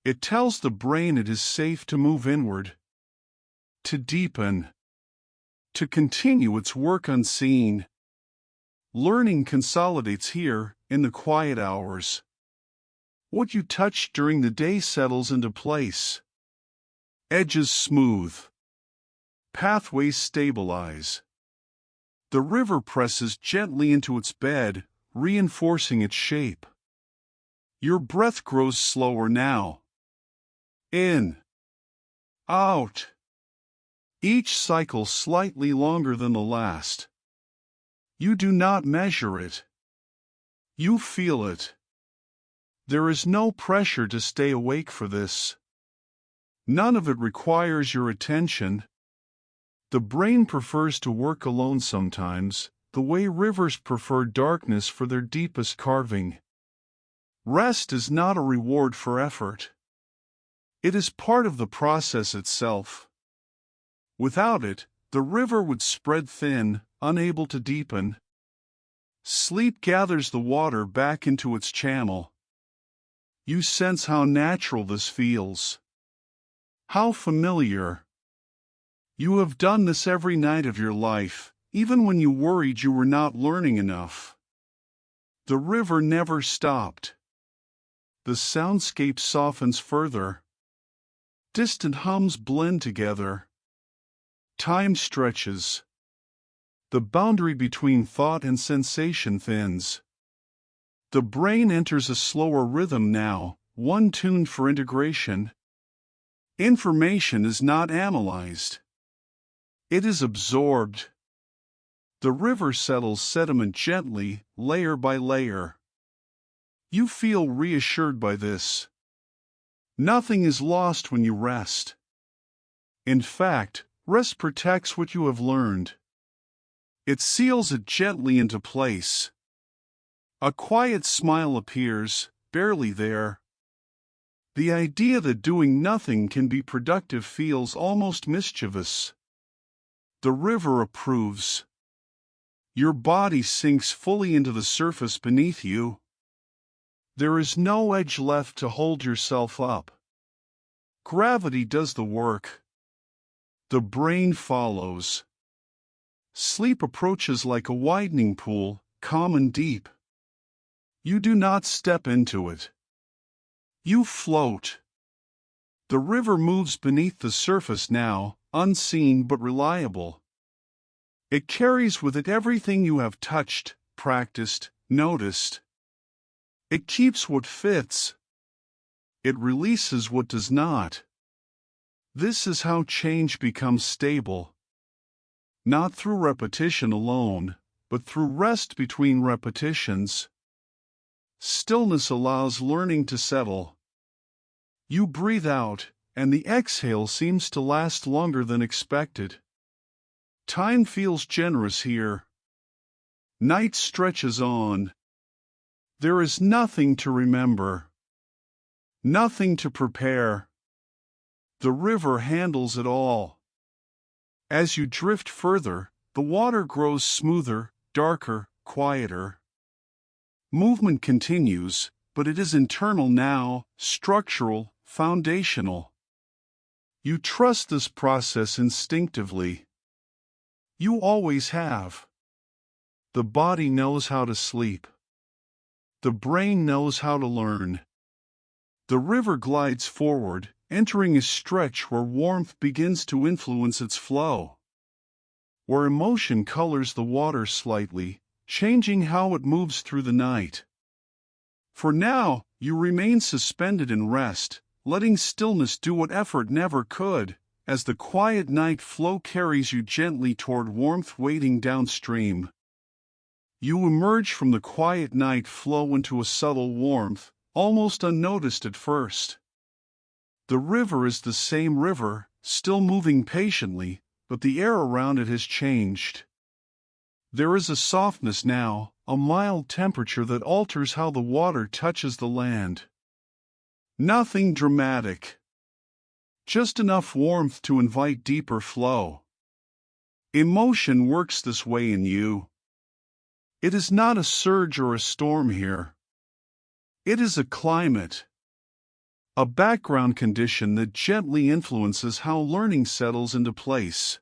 It tells the brain it is safe to move inward, to deepen, to continue its work unseen. Learning consolidates here, in the quiet hours. What you touch during the day settles into place. Edges smooth. Pathways stabilize. The river presses gently into its bed, reinforcing its shape. Your breath grows slower now. In. Out. Each cycle slightly longer than the last. You do not measure it. You feel it. There is no pressure to stay awake for this. None of it requires your attention. The brain prefers to work alone sometimes, the way rivers prefer darkness for their deepest carving. Rest is not a reward for effort. It is part of the process itself. Without it, the river would spread thin, unable to deepen. Sleep gathers the water back into its channel. You sense how natural this feels. How familiar. You have done this every night of your life, even when you worried you were not learning enough. The river never stopped. The soundscape softens further. Distant hums blend together. Time stretches. The boundary between thought and sensation thins. The brain enters a slower rhythm now, one tuned for integration. Information is not analyzed. It is absorbed. The river settles sediment gently, layer by layer. You feel reassured by this. Nothing is lost when you rest. In fact, rest protects what you have learned. It seals it gently into place. A quiet smile appears, barely there. The idea that doing nothing can be productive feels almost mischievous. The river approves. Your body sinks fully into the surface beneath you. There is no edge left to hold yourself up. Gravity does the work. The brain follows. Sleep approaches like a widening pool, calm and deep. You do not step into it. You float. The river moves beneath the surface now, unseen but reliable. It carries with it everything you have touched, practiced, noticed. It keeps what fits. It releases what does not. This is how change becomes stable. Not through repetition alone, but through rest between repetitions. Stillness allows learning to settle. You breathe out, and the exhale seems to last longer than expected. Time feels generous here. Night stretches on. There is nothing to remember. Nothing to prepare. The river handles it all. As you drift further, the water grows smoother, darker, quieter. Movement continues, but it is internal now, structural, foundational. You trust this process instinctively. You always have. The body knows how to sleep. The brain knows how to learn. The river glides forward, entering a stretch where warmth begins to influence its flow. Where emotion colors the water slightly, changing how it moves through the night. For now, you remain suspended in rest, letting stillness do what effort never could, as the quiet night flow carries you gently toward warmth waiting downstream. You emerge from the quiet night flow into a subtle warmth, almost unnoticed at first. The river is the same river, still moving patiently, but the air around it has changed. There is a softness now, a mild temperature that alters how the water touches the land. Nothing dramatic. Just enough warmth to invite deeper flow. Emotion works this way in you. It is not a surge or a storm here. It is a climate. A background condition that gently influences how learning settles into place.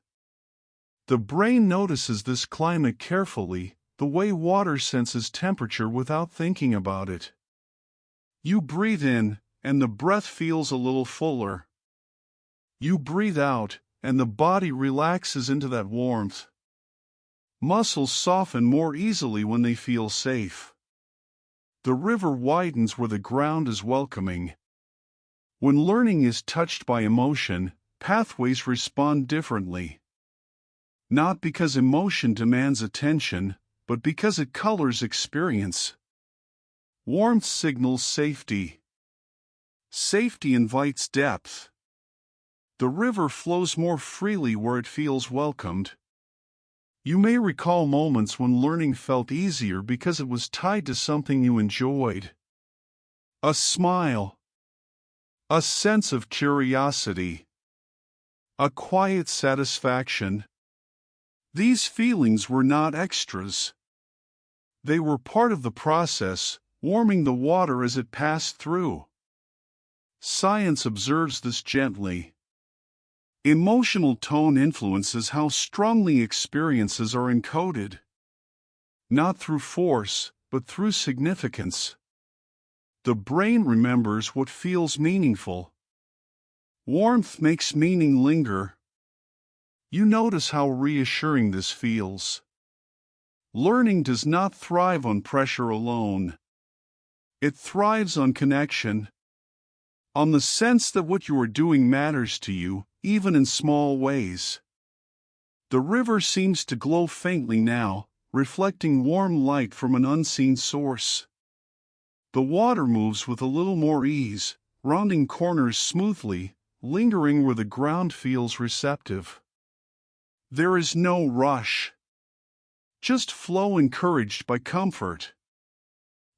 The brain notices this climate carefully, the way water senses temperature without thinking about it. You breathe in, and the breath feels a little fuller. You breathe out, and the body relaxes into that warmth. Muscles soften more easily when they feel safe. The river widens where the ground is welcoming. When learning is touched by emotion, pathways respond differently. Not because emotion demands attention, but because it colors experience. Warmth signals safety. Safety invites depth. The river flows more freely where it feels welcomed. You may recall moments when learning felt easier because it was tied to something you enjoyed. A smile. A sense of curiosity. A quiet satisfaction. These feelings were not extras. They were part of the process, warming the water as it passed through. Science observes this gently. Emotional tone influences how strongly experiences are encoded. Not through force, but through significance. The brain remembers what feels meaningful. Warmth makes meaning linger. You notice how reassuring this feels. Learning does not thrive on pressure alone. It thrives on connection. On the sense that what you are doing matters to you, even in small ways. The river seems to glow faintly now, reflecting warm light from an unseen source. The water moves with a little more ease, rounding corners smoothly, lingering where the ground feels receptive. There is no rush. Just flow encouraged by comfort.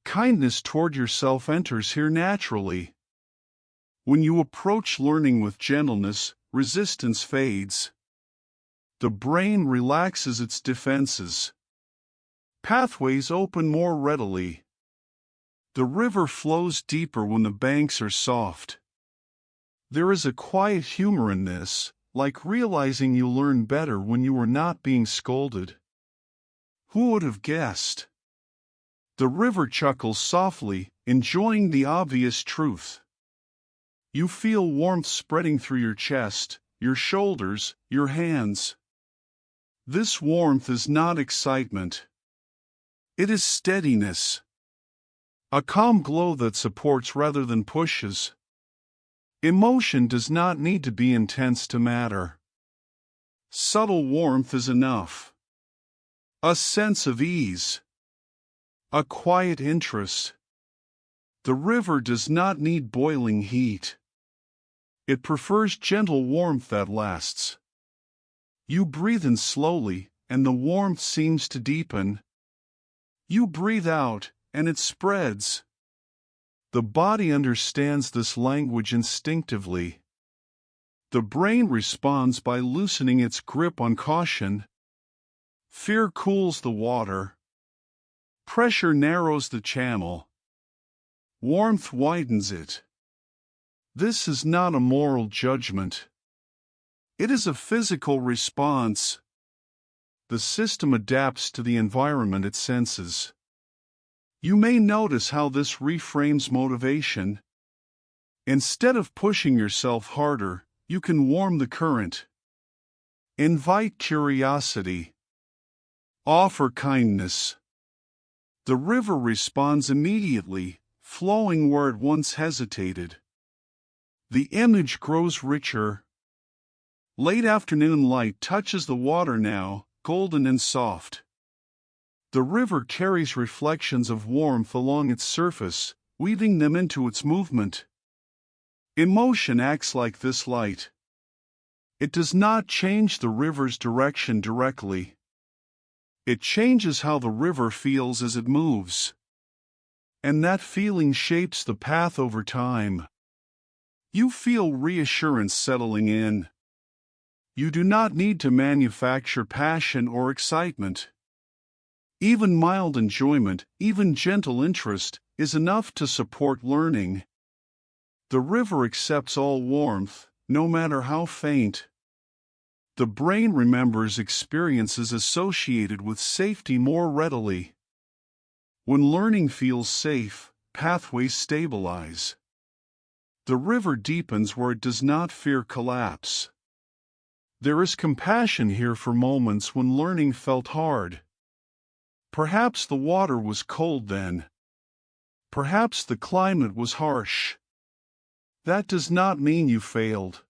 Kindness toward yourself enters here naturally. When you approach learning with gentleness, resistance fades. The brain relaxes its defenses. Pathways open more readily. The river flows deeper when the banks are soft. There is a quiet humor in this, like realizing you learn better when you are not being scolded. Who would have guessed? The river chuckles softly, enjoying the obvious truth. You feel warmth spreading through your chest, your shoulders, your hands. This warmth is not excitement. It is steadiness. A calm glow that supports rather than pushes. Emotion does not need to be intense to matter. Subtle warmth is enough. A sense of ease. A quiet interest. The river does not need boiling heat. It prefers gentle warmth that lasts. You breathe in slowly, and the warmth seems to deepen. You breathe out, and it spreads. The body understands this language instinctively. The brain responds by loosening its grip on caution. Fear cools the water. Pressure narrows the channel. Warmth widens it. This is not a moral judgment. It is a physical response. The system adapts to the environment it senses. You may notice how this reframes motivation. Instead of pushing yourself harder, you can warm the current. Invite curiosity. Offer kindness. The river responds immediately, flowing where it once hesitated. The image grows richer. Late afternoon light touches the water now, golden and soft. The river carries reflections of warmth along its surface, weaving them into its movement. Emotion acts like this light. It does not change the river's direction directly. It changes how the river feels as it moves. And that feeling shapes the path over time. You feel reassurance settling in. You do not need to manufacture passion or excitement. Even mild enjoyment, even gentle interest, is enough to support learning. The river accepts all warmth, no matter how faint. The brain remembers experiences associated with safety more readily. When learning feels safe, pathways stabilize. The river deepens where it does not fear collapse. There is compassion here for moments when learning felt hard. Perhaps the water was cold then. Perhaps the climate was harsh. That does not mean you failed.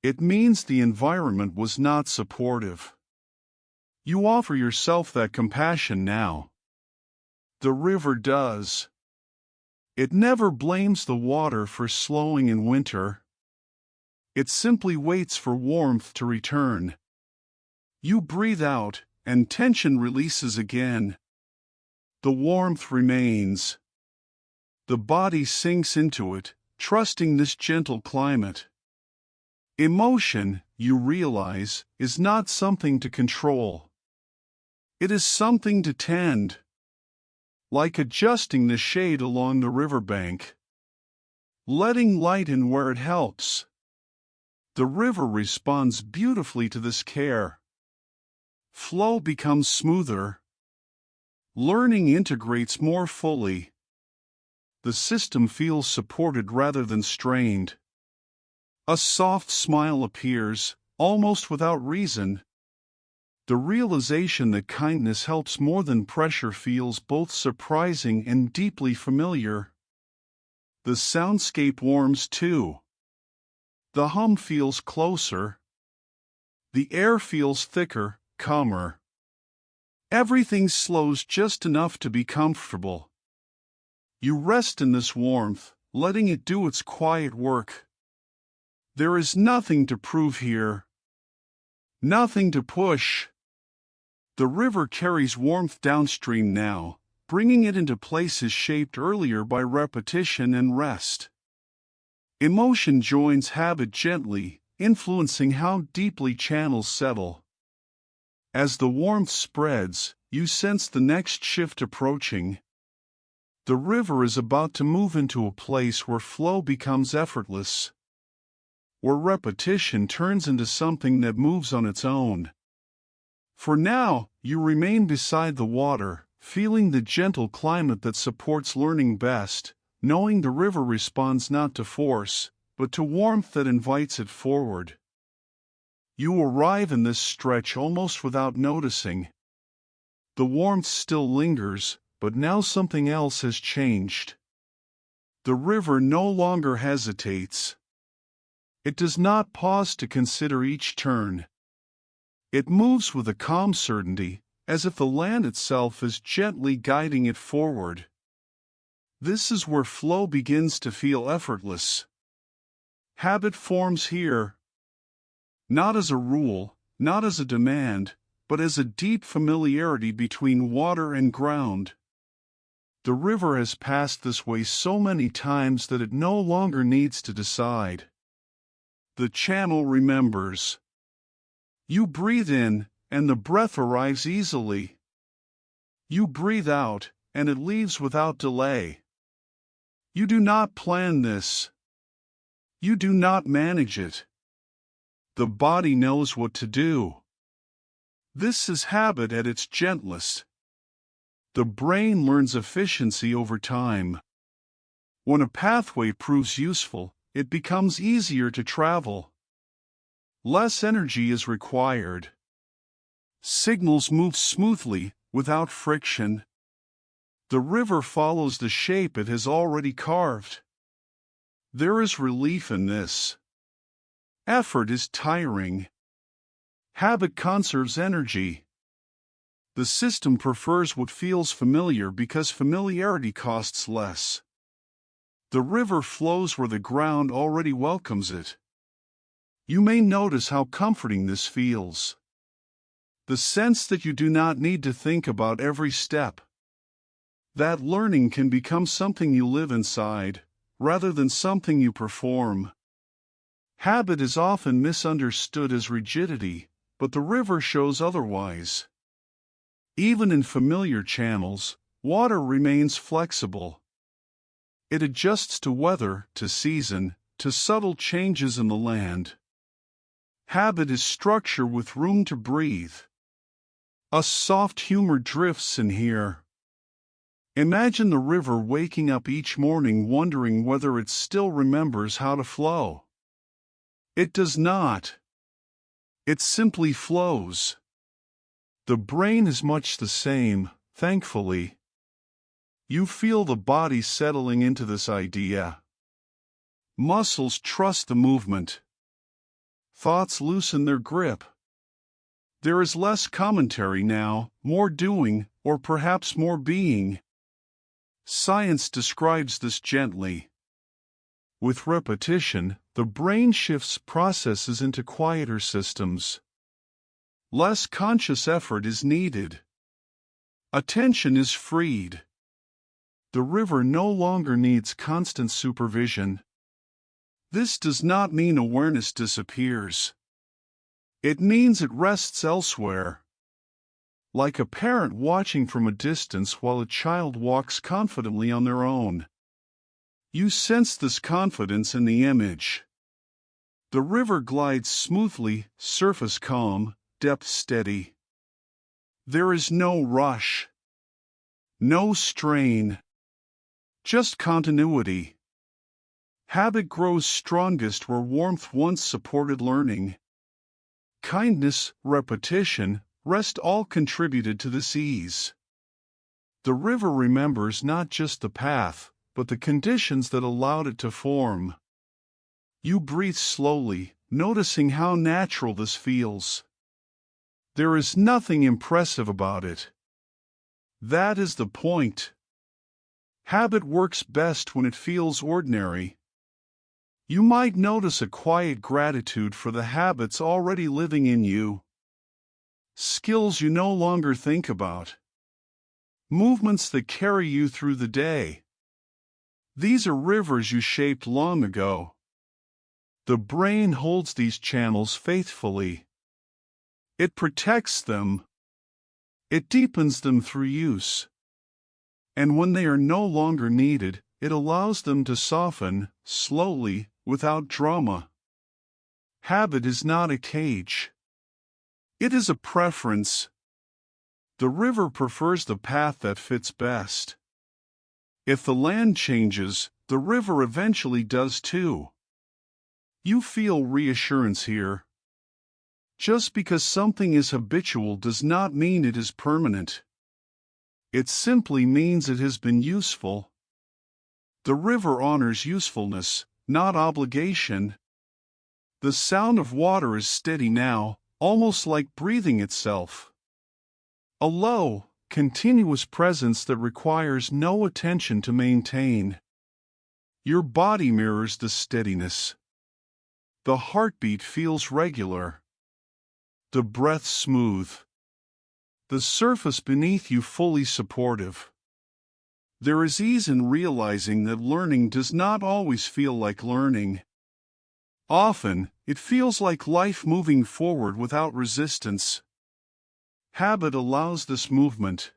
It means the environment was not supportive. You offer yourself that compassion now. The river does. It never blames the water for slowing in winter. It simply waits for warmth to return. You breathe out, and tension releases again. The warmth remains. The body sinks into it, trusting this gentle climate. Emotion, you realize, is not something to control. It is something to tend. Like adjusting the shade along the riverbank. Letting light in where it helps. The river responds beautifully to this care. Flow becomes smoother. Learning integrates more fully. The system feels supported rather than strained. A soft smile appears, almost without reason. The realization that kindness helps more than pressure feels both surprising and deeply familiar. The soundscape warms too. The hum feels closer. The air feels thicker, calmer. Everything slows just enough to be comfortable. You rest in this warmth, letting it do its quiet work. There is nothing to prove here. Nothing to push. The river carries warmth downstream now, bringing it into places shaped earlier by repetition and rest. Emotion joins habit gently, influencing how deeply channels settle. As the warmth spreads, you sense the next shift approaching. The river is about to move into a place where flow becomes effortless, where repetition turns into something that moves on its own. For now, you remain beside the water, feeling the gentle climate that supports learning best, knowing the river responds not to force, but to warmth that invites it forward. You arrive in this stretch almost without noticing. The warmth still lingers, but now something else has changed. The river no longer hesitates. It does not pause to consider each turn. It moves with a calm certainty, as if the land itself is gently guiding it forward. This is where flow begins to feel effortless. Habit forms here. Not as a rule, not as a demand, but as a deep familiarity between water and ground. The river has passed this way so many times that it no longer needs to decide. The channel remembers. You breathe in, and the breath arrives easily. You breathe out, and it leaves without delay. You do not plan this. You do not manage it. The body knows what to do. This is habit at its gentlest. The brain learns efficiency over time. When a pathway proves useful, it becomes easier to travel. Less energy is required. Signals move smoothly, without friction. The river follows the shape it has already carved. There is relief in this. Effort is tiring. Habit conserves energy. The system prefers what feels familiar because familiarity costs less. The river flows where the ground already welcomes it. You may notice how comforting this feels. The sense that you do not need to think about every step. That learning can become something you live inside, rather than something you perform. Habit is often misunderstood as rigidity, but the river shows otherwise. Even in familiar channels, water remains flexible. It adjusts to weather, to season, to subtle changes in the land. Habit is structure with room to breathe. A soft humor drifts in here. Imagine the river waking up each morning wondering whether it still remembers how to flow. It does not. It simply flows. The brain is much the same, thankfully. You feel the body settling into this idea. Muscles trust the movement. Thoughts loosen their grip. There is less commentary now, more doing, or perhaps more being. Science describes this gently. With repetition, the brain shifts processes into quieter systems. Less conscious effort is needed. Attention is freed. The river no longer needs constant supervision. This does not mean awareness disappears. It means it rests elsewhere. Like a parent watching from a distance while a child walks confidently on their own. You sense this confidence in the image. The river glides smoothly, surface calm, depth steady. There is no rush. No strain. Just continuity. Habit grows strongest where warmth once supported learning. Kindness, repetition, rest all contributed to this ease. The river remembers not just the path, but the conditions that allowed it to form. You breathe slowly, noticing how natural this feels. There is nothing impressive about it. That is the point. Habit works best when it feels ordinary. You might notice a quiet gratitude for the habits already living in you. Skills you no longer think about. Movements that carry you through the day. These are rivers you shaped long ago. The brain holds these channels faithfully. It protects them. It deepens them through use. And when they are no longer needed, it allows them to soften, slowly, without drama. Habit is not a cage. It is a preference. The river prefers the path that fits best. If the land changes, the river eventually does too. You feel reassurance here. Just because something is habitual does not mean it is permanent. It simply means it has been useful. The river honors usefulness, not obligation. The sound of water is steady now, almost like breathing itself. A low, continuous presence that requires no attention to maintain. Your body mirrors the steadiness. The heartbeat feels regular. The breath smooth. The surface beneath you fully supportive. There is ease in realizing that learning does not always feel like learning. Often, it feels like life moving forward without resistance. Habit allows this movement.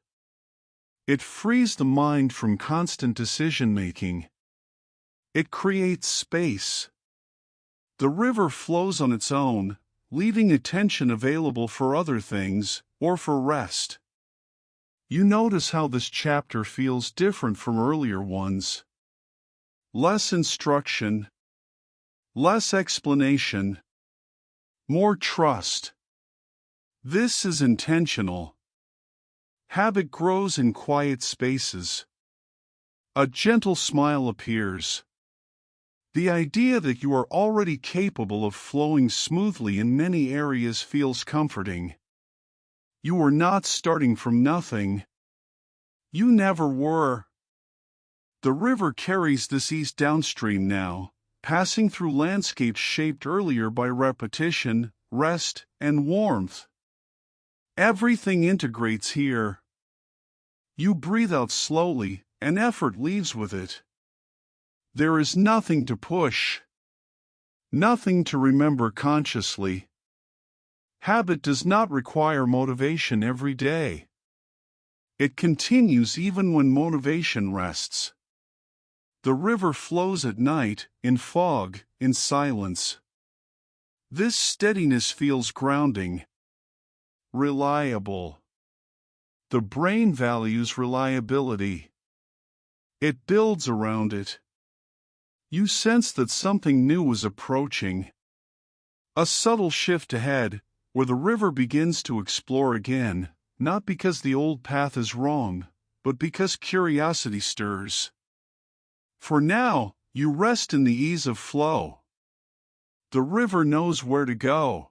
It frees the mind from constant decision-making. It creates space. The river flows on its own, leaving attention available for other things, or for rest. You notice how this chapter feels different from earlier ones. Less instruction. Less explanation. More trust. This is intentional. Habit grows in quiet spaces. A gentle smile appears. The idea that you are already capable of flowing smoothly in many areas feels comforting. You are not starting from nothing. You never were. The river carries this ease downstream now, passing through landscapes shaped earlier by repetition, rest, and warmth. Everything integrates here. You breathe out slowly, and effort leaves with it. There is nothing to push. Nothing to remember consciously. Habit does not require motivation every day. It continues even when motivation rests. The river flows at night, in fog, in silence. This steadiness feels grounding. Reliable. The brain values reliability. It builds around it. You sense that something new is approaching. A subtle shift ahead, where the river begins to explore again, not because the old path is wrong, but because curiosity stirs. For now, you rest in the ease of flow. The river knows where to go.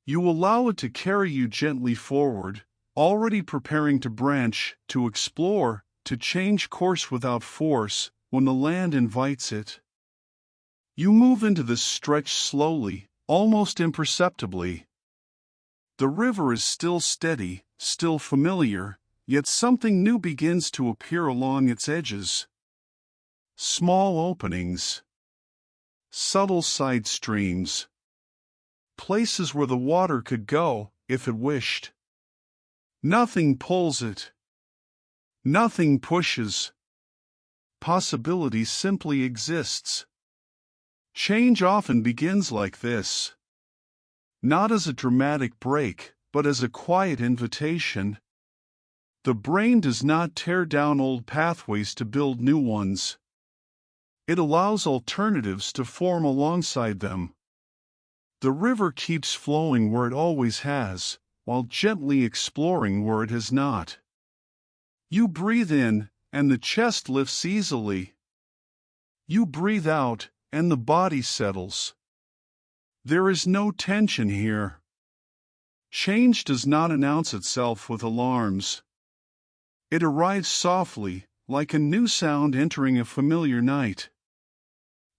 You allow it to carry you gently forward, already preparing to branch, to explore, to change course without force when the land invites it. You move into this stretch slowly, almost imperceptibly. The river is still steady, still familiar, yet something new begins to appear along its edges. Small openings, subtle side streams, places where the water could go if it wished. Nothing pulls it. Nothing pushes. Possibility simply exists. Change often begins like this. Not as a dramatic break, but as a quiet invitation. The brain does not tear down old pathways to build new ones. It allows alternatives to form alongside them. The river keeps flowing where it always has, while gently exploring where it has not. You breathe in, and the chest lifts easily. You breathe out, and the body settles. There is no tension here. Change does not announce itself with alarms. It arrives softly, like a new sound entering a familiar night.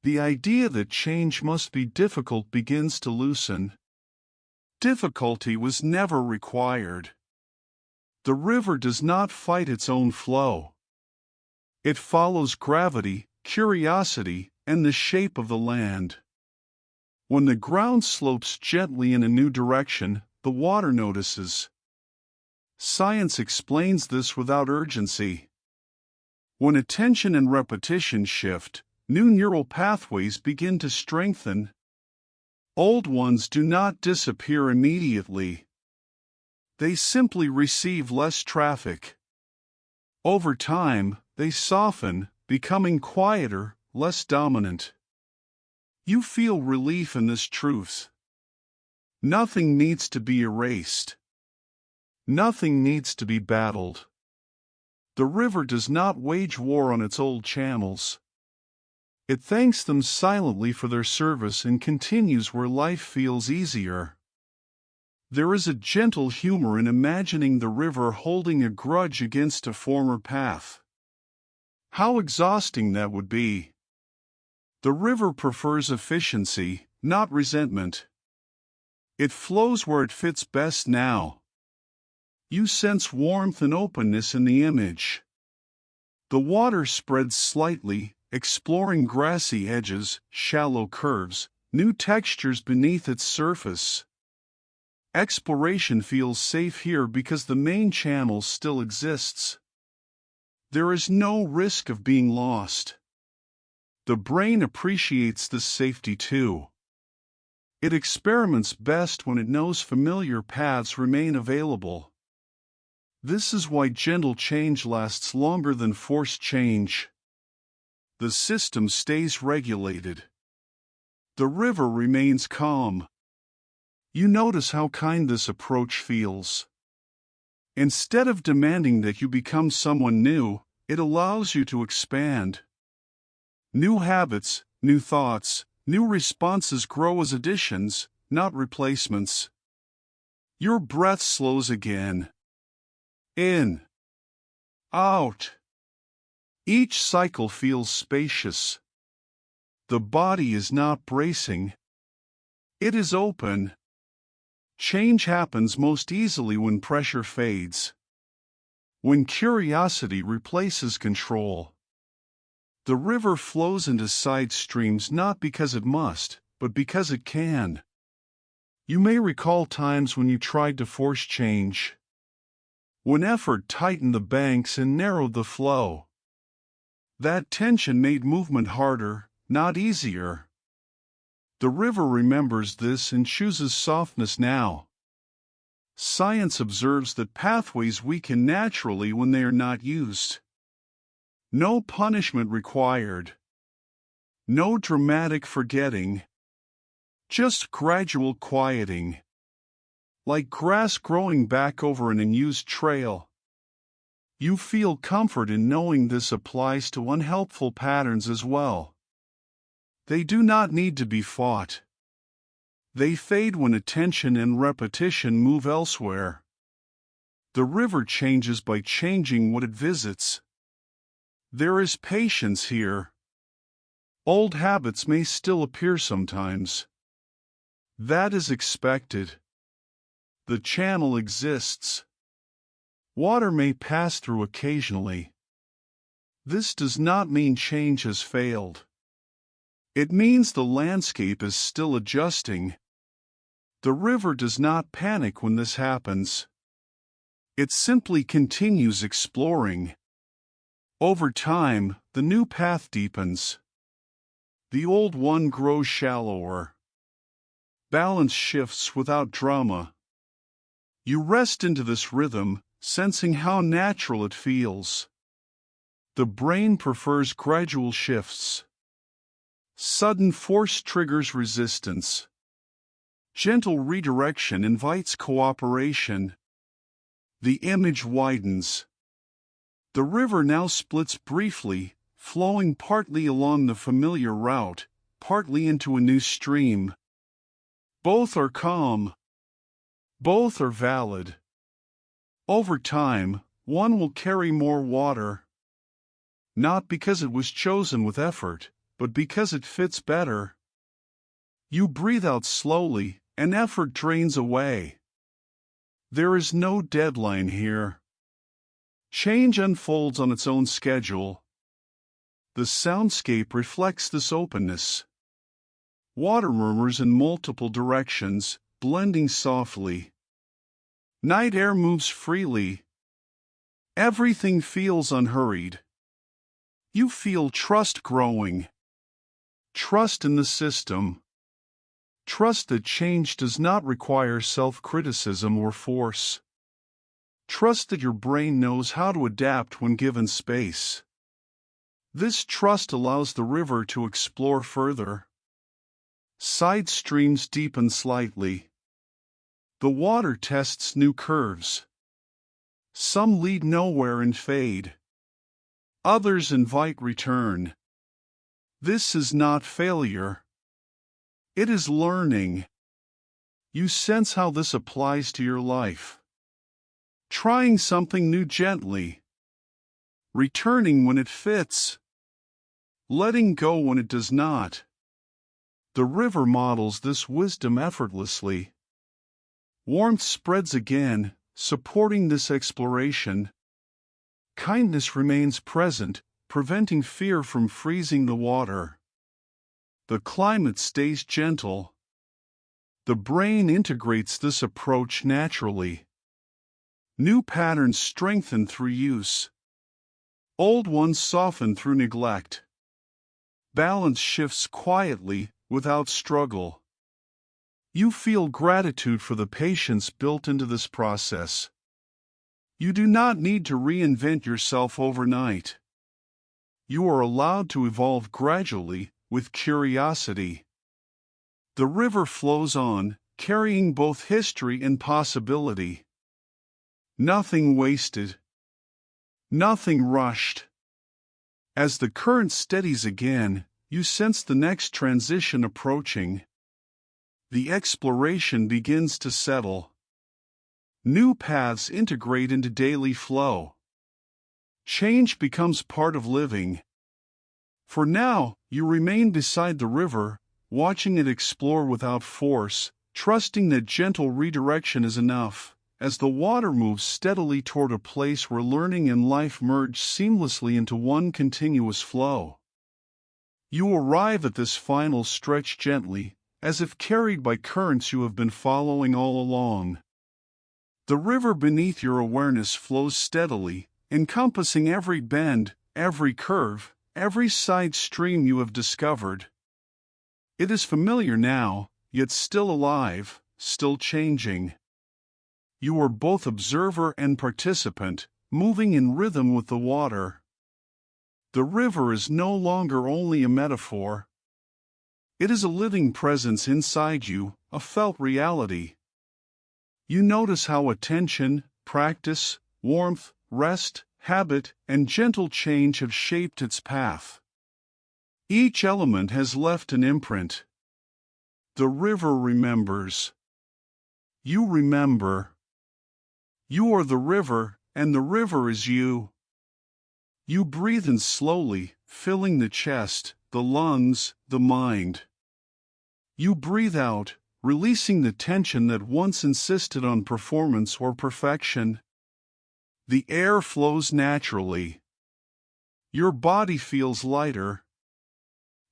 The idea that change must be difficult begins to loosen. Difficulty was never required. The river does not fight its own flow. It follows gravity, curiosity, and the shape of the land. When the ground slopes gently in a new direction, the water notices. Science explains this without urgency. When attention and repetition shift, new neural pathways begin to strengthen. Old ones do not disappear immediately. They simply receive less traffic. Over time, they soften, becoming quieter, less dominant. You feel relief in this truth. Nothing needs to be erased. Nothing needs to be battled. The river does not wage war on its old channels. It thanks them silently for their service and continues where life feels easier. There is a gentle humor in imagining the river holding a grudge against a former path. How exhausting that would be. The river prefers efficiency, not resentment. It flows where it fits best now. You sense warmth and openness in the image. The water spreads slightly, exploring grassy edges, shallow curves, new textures beneath its surface. Exploration feels safe here because the main channel still exists. There is no risk of being lost. The brain appreciates this safety too. It experiments best when it knows familiar paths remain available. This is why gentle change lasts longer than forced change. The system stays regulated. The river remains calm. You notice how kind this approach feels. Instead of demanding that you become someone new, it allows you to expand. New habits, new thoughts, new responses grow as additions, not replacements. Your breath slows again. In. Out. Each cycle feels spacious. The body is not bracing. It is open. Change happens most easily when pressure fades. When curiosity replaces control. The river flows into side streams not because it must, but because it can. You may recall times when you tried to force change. When effort tightened the banks and narrowed the flow. That tension made movement harder, not easier. The river remembers this and chooses softness now. Science observes that pathways weaken naturally when they are not used. No punishment required. No dramatic forgetting. Just gradual quieting. Like grass growing back over an unused trail. You feel comfort in knowing this applies to unhelpful patterns as well. They do not need to be fought. They fade when attention and repetition move elsewhere. The river changes by changing what it visits. There is patience here. Old habits may still appear sometimes. That is expected. The channel exists. Water may pass through occasionally. This does not mean change has failed. It means the landscape is still adjusting. The river does not panic when this happens. It simply continues exploring. Over time, the new path deepens. The old one grows shallower. Balance shifts without drama. You rest into this rhythm, sensing how natural it feels. The brain prefers gradual shifts. Sudden force triggers resistance. Gentle redirection invites cooperation. The image widens. The river now splits briefly, flowing partly along the familiar route, partly into a new stream. Both are calm. Both are valid. Over time, one will carry more water. Not because it was chosen with effort, but because it fits better. You breathe out slowly, and effort drains away. There is no deadline here. Change unfolds on its own schedule. The soundscape reflects this openness. Water murmurs in multiple directions, blending softly. Night air moves freely. Everything feels unhurried. You feel trust growing. Trust in the system. Trust that change does not require self-criticism or force. Trust that your brain knows how to adapt when given space. This trust allows the river to explore further. Side streams deepen slightly. The water tests new curves. Some lead nowhere and fade. Others invite return. This is not failure. It is learning. You sense how this applies to your life. Trying something new gently. Returning when it fits. Letting go when it does not. The river models this wisdom effortlessly. Warmth spreads again, supporting this exploration. Kindness remains present, preventing fear from freezing the water. The climate stays gentle. The brain integrates this approach naturally. New patterns strengthen through use. Old ones soften through neglect. Balance shifts quietly, without struggle. You feel gratitude for the patience built into this process. You do not need to reinvent yourself overnight. You are allowed to evolve gradually, with curiosity. The river flows on, carrying both history and possibility. Nothing wasted. Nothing rushed. As the current steadies again, you sense the next transition approaching. The exploration begins to settle. New paths integrate into daily flow. Change becomes part of living. For now, you remain beside the river, watching it explore without force, trusting that gentle redirection is enough, as the water moves steadily toward a place where learning and life merge seamlessly into one continuous flow. You arrive at this final stretch gently, as if carried by currents you have been following all along. The river beneath your awareness flows steadily, encompassing every bend, every curve, every side stream you have discovered. It is familiar now, yet still alive, still changing. You are both observer and participant, moving in rhythm with the water. The river is no longer only a metaphor. It is a living presence inside you, a felt reality. You notice how attention, practice, warmth, rest, habit, and gentle change have shaped its path. Each element has left an imprint. The river remembers. You remember. You are the river, and the river is you. You breathe in slowly, filling the chest, the lungs, the mind. You breathe out, releasing the tension that once insisted on performance or perfection. The air flows naturally. Your body feels lighter.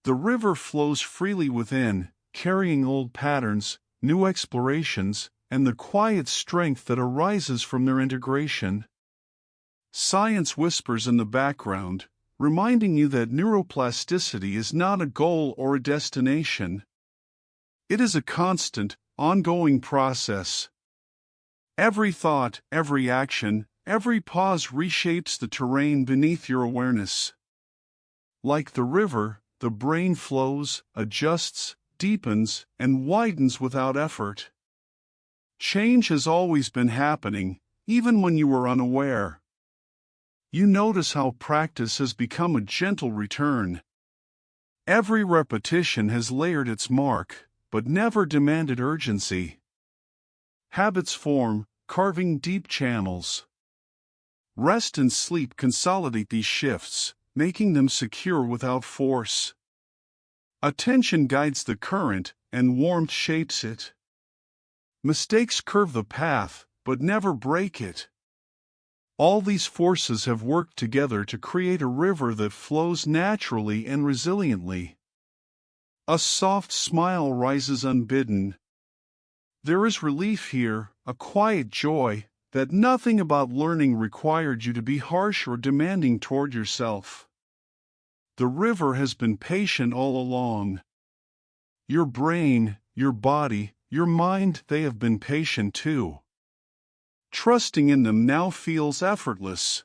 The river flows freely within, carrying old patterns, new explorations, and the quiet strength that arises from their integration. Science whispers in the background, reminding you that neuroplasticity is not a goal or a destination. It is a constant, ongoing process. Every thought, every action, every pause reshapes the terrain beneath your awareness. Like the river, the brain flows, adjusts, deepens, and widens without effort. Change has always been happening, even when you were unaware. You notice how practice has become a gentle return. Every repetition has layered its mark, but never demanded urgency. Habits form, carving deep channels. Rest and sleep consolidate these shifts, making them secure without force. Attention guides the current, and warmth shapes it. Mistakes curve the path, but never break it. All these forces have worked together to create a river that flows naturally and resiliently. A soft smile rises unbidden. There is relief here, a quiet joy, that nothing about learning required you to be harsh or demanding toward yourself. The river has been patient all along. Your brain, your body, your mind, they have been patient too. Trusting in them now feels effortless.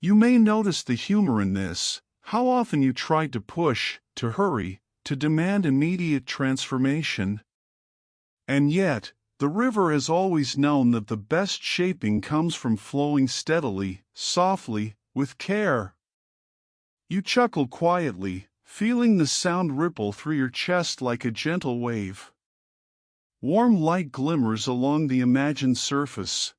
You may notice the humor in this, how often you tried to push, to hurry, to demand immediate transformation. And yet, the river has always known that the best shaping comes from flowing steadily, softly, with care. You chuckle quietly, feeling the sound ripple through your chest like a gentle wave. Warm light glimmers along the imagined surface.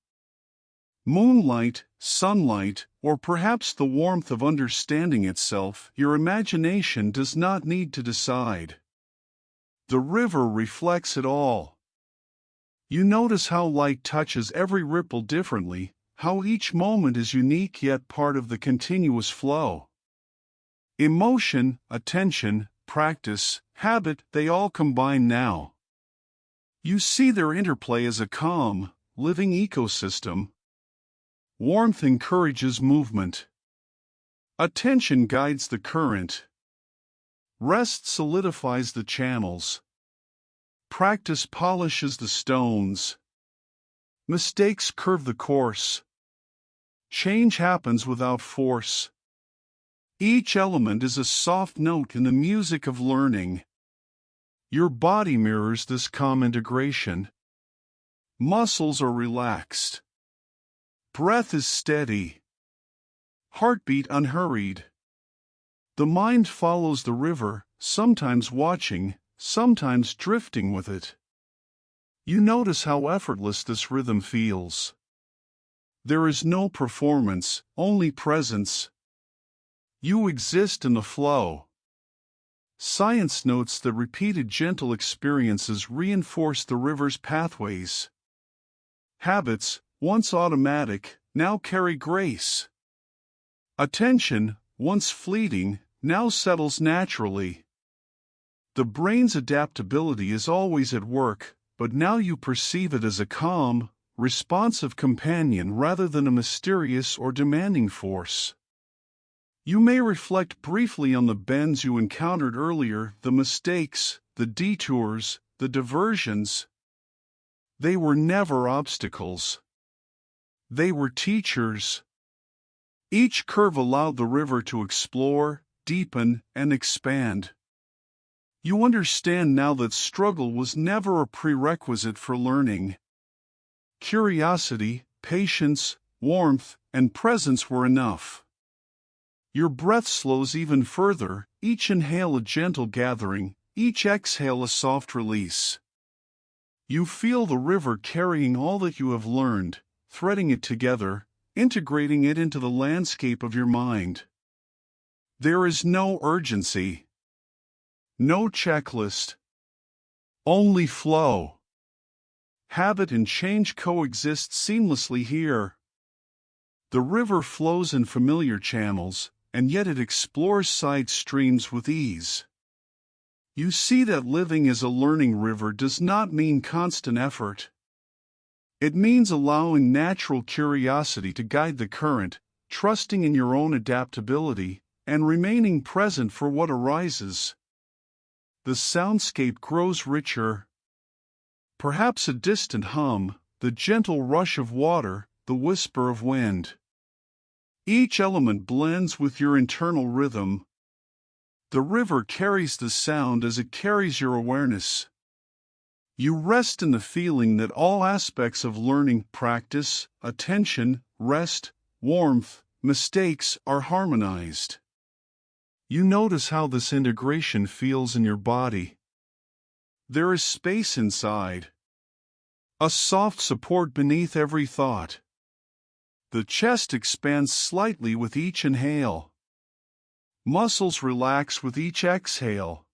Moonlight, sunlight, or perhaps the warmth of understanding itself, your imagination does not need to decide. The river reflects it all. You notice how light touches every ripple differently, how each moment is unique yet part of the continuous flow. Emotion, attention, practice, habit, they all combine now. You see their interplay as a calm, living ecosystem. Warmth encourages movement. Attention guides the current. Rest solidifies the channels. Practice polishes the stones. Mistakes curve the course. Change happens without force. Each element is a soft note in the music of learning. Your body mirrors this calm integration. Muscles are relaxed. Breath is steady. Heartbeat unhurried. The mind follows the river, sometimes watching, sometimes drifting with it. You notice how effortless this rhythm feels. There is no performance, only presence. You exist in the flow. Science notes that repeated gentle experiences reinforce the river's pathways. Habits, once automatic, now carry grace. Attention, once fleeting, now settles naturally. The brain's adaptability is always at work, but now you perceive it as a calm, responsive companion rather than a mysterious or demanding force. You may reflect briefly on the bends you encountered earlier, the mistakes, the detours, the diversions. They were never obstacles. They were teachers. Each curve allowed the river to explore, deepen, and expand. You understand now that struggle was never a prerequisite for learning. Curiosity, patience, warmth, and presence were enough. Your breath slows even further, each inhale a gentle gathering, each exhale a soft release. You feel the river carrying all that you have learned, threading it together, integrating it into the landscape of your mind. There is no urgency, no checklist, only flow. Habit and change coexist seamlessly here. The river flows in familiar channels, and yet it explores side streams with ease. You see that living as a learning river does not mean constant effort. It means allowing natural curiosity to guide the current, trusting in your own adaptability, and remaining present for what arises. The soundscape grows richer. Perhaps a distant hum, the gentle rush of water, the whisper of wind. Each element blends with your internal rhythm. The river carries the sound as it carries your awareness. You rest in the feeling that all aspects of learning, practice, attention, rest, warmth, mistakes are harmonized. You notice how this integration feels in your body. There is space inside, a soft support beneath every thought. The chest expands slightly with each inhale. Muscles relax with each exhale.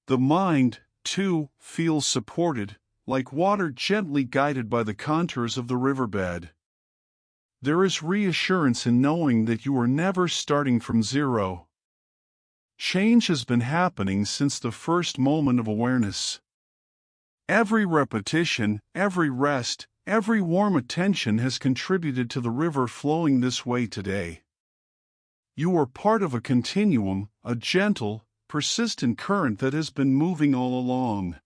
The mind, too, feels supported, like water gently guided by the contours of the riverbed. There is reassurance in knowing that you are never starting from zero. Change has been happening since the first moment of awareness. Every repetition, every rest, every warm attention has contributed to the river flowing this way today. You are part of a continuum, a gentle, persistent current that has been moving all along.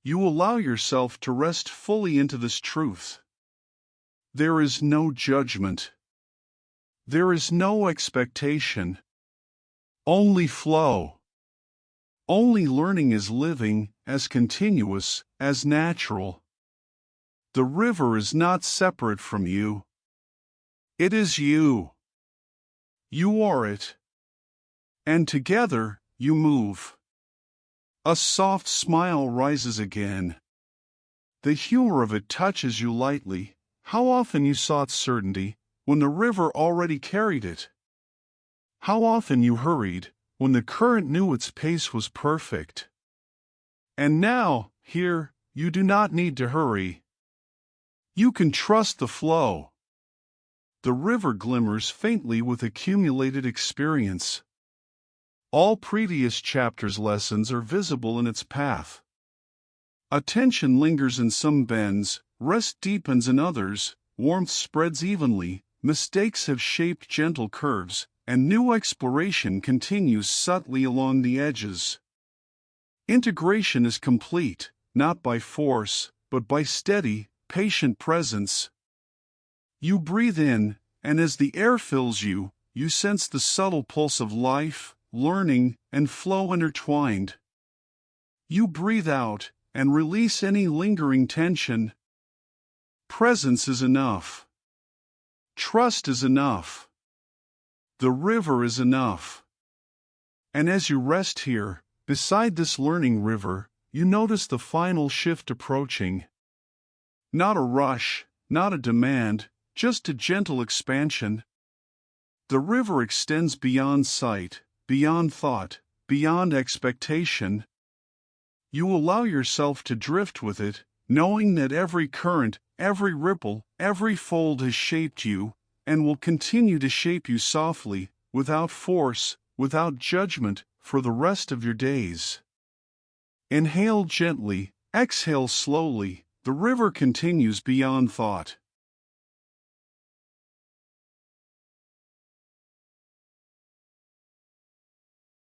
You allow yourself to rest fully into this truth. There is no judgment. There is no expectation. Only flow. Only learning is living, as continuous, as natural. The river is not separate from you. It is you. You are it. And together, you move. A soft smile rises again. The humor of it touches you lightly. How often you sought certainty, when the river already carried it. How often you hurried, when the current knew its pace was perfect. And now, here, you do not need to hurry. You can trust the flow. The river glimmers faintly with accumulated experience. All previous chapters' lessons are visible in its path. Attention lingers in some bends, rest deepens in others, warmth spreads evenly, mistakes have shaped gentle curves, and new exploration continues subtly along the edges. Integration is complete, not by force, but by steady, patient presence. You breathe in, and as the air fills you, you sense the subtle pulse of life, learning, and flow intertwined. You breathe out, and release any lingering tension. Presence is enough. Trust is enough. The river is enough. And as you rest here, beside this learning river, you notice the final shift approaching. Not a rush, not a demand, just a gentle expansion. The river extends beyond sight, beyond thought, beyond expectation. You allow yourself to drift with it, knowing that every current, every ripple, every fold has shaped you, and will continue to shape you softly, without force, without judgment, for the rest of your days. Inhale gently, exhale slowly, the river continues beyond thought.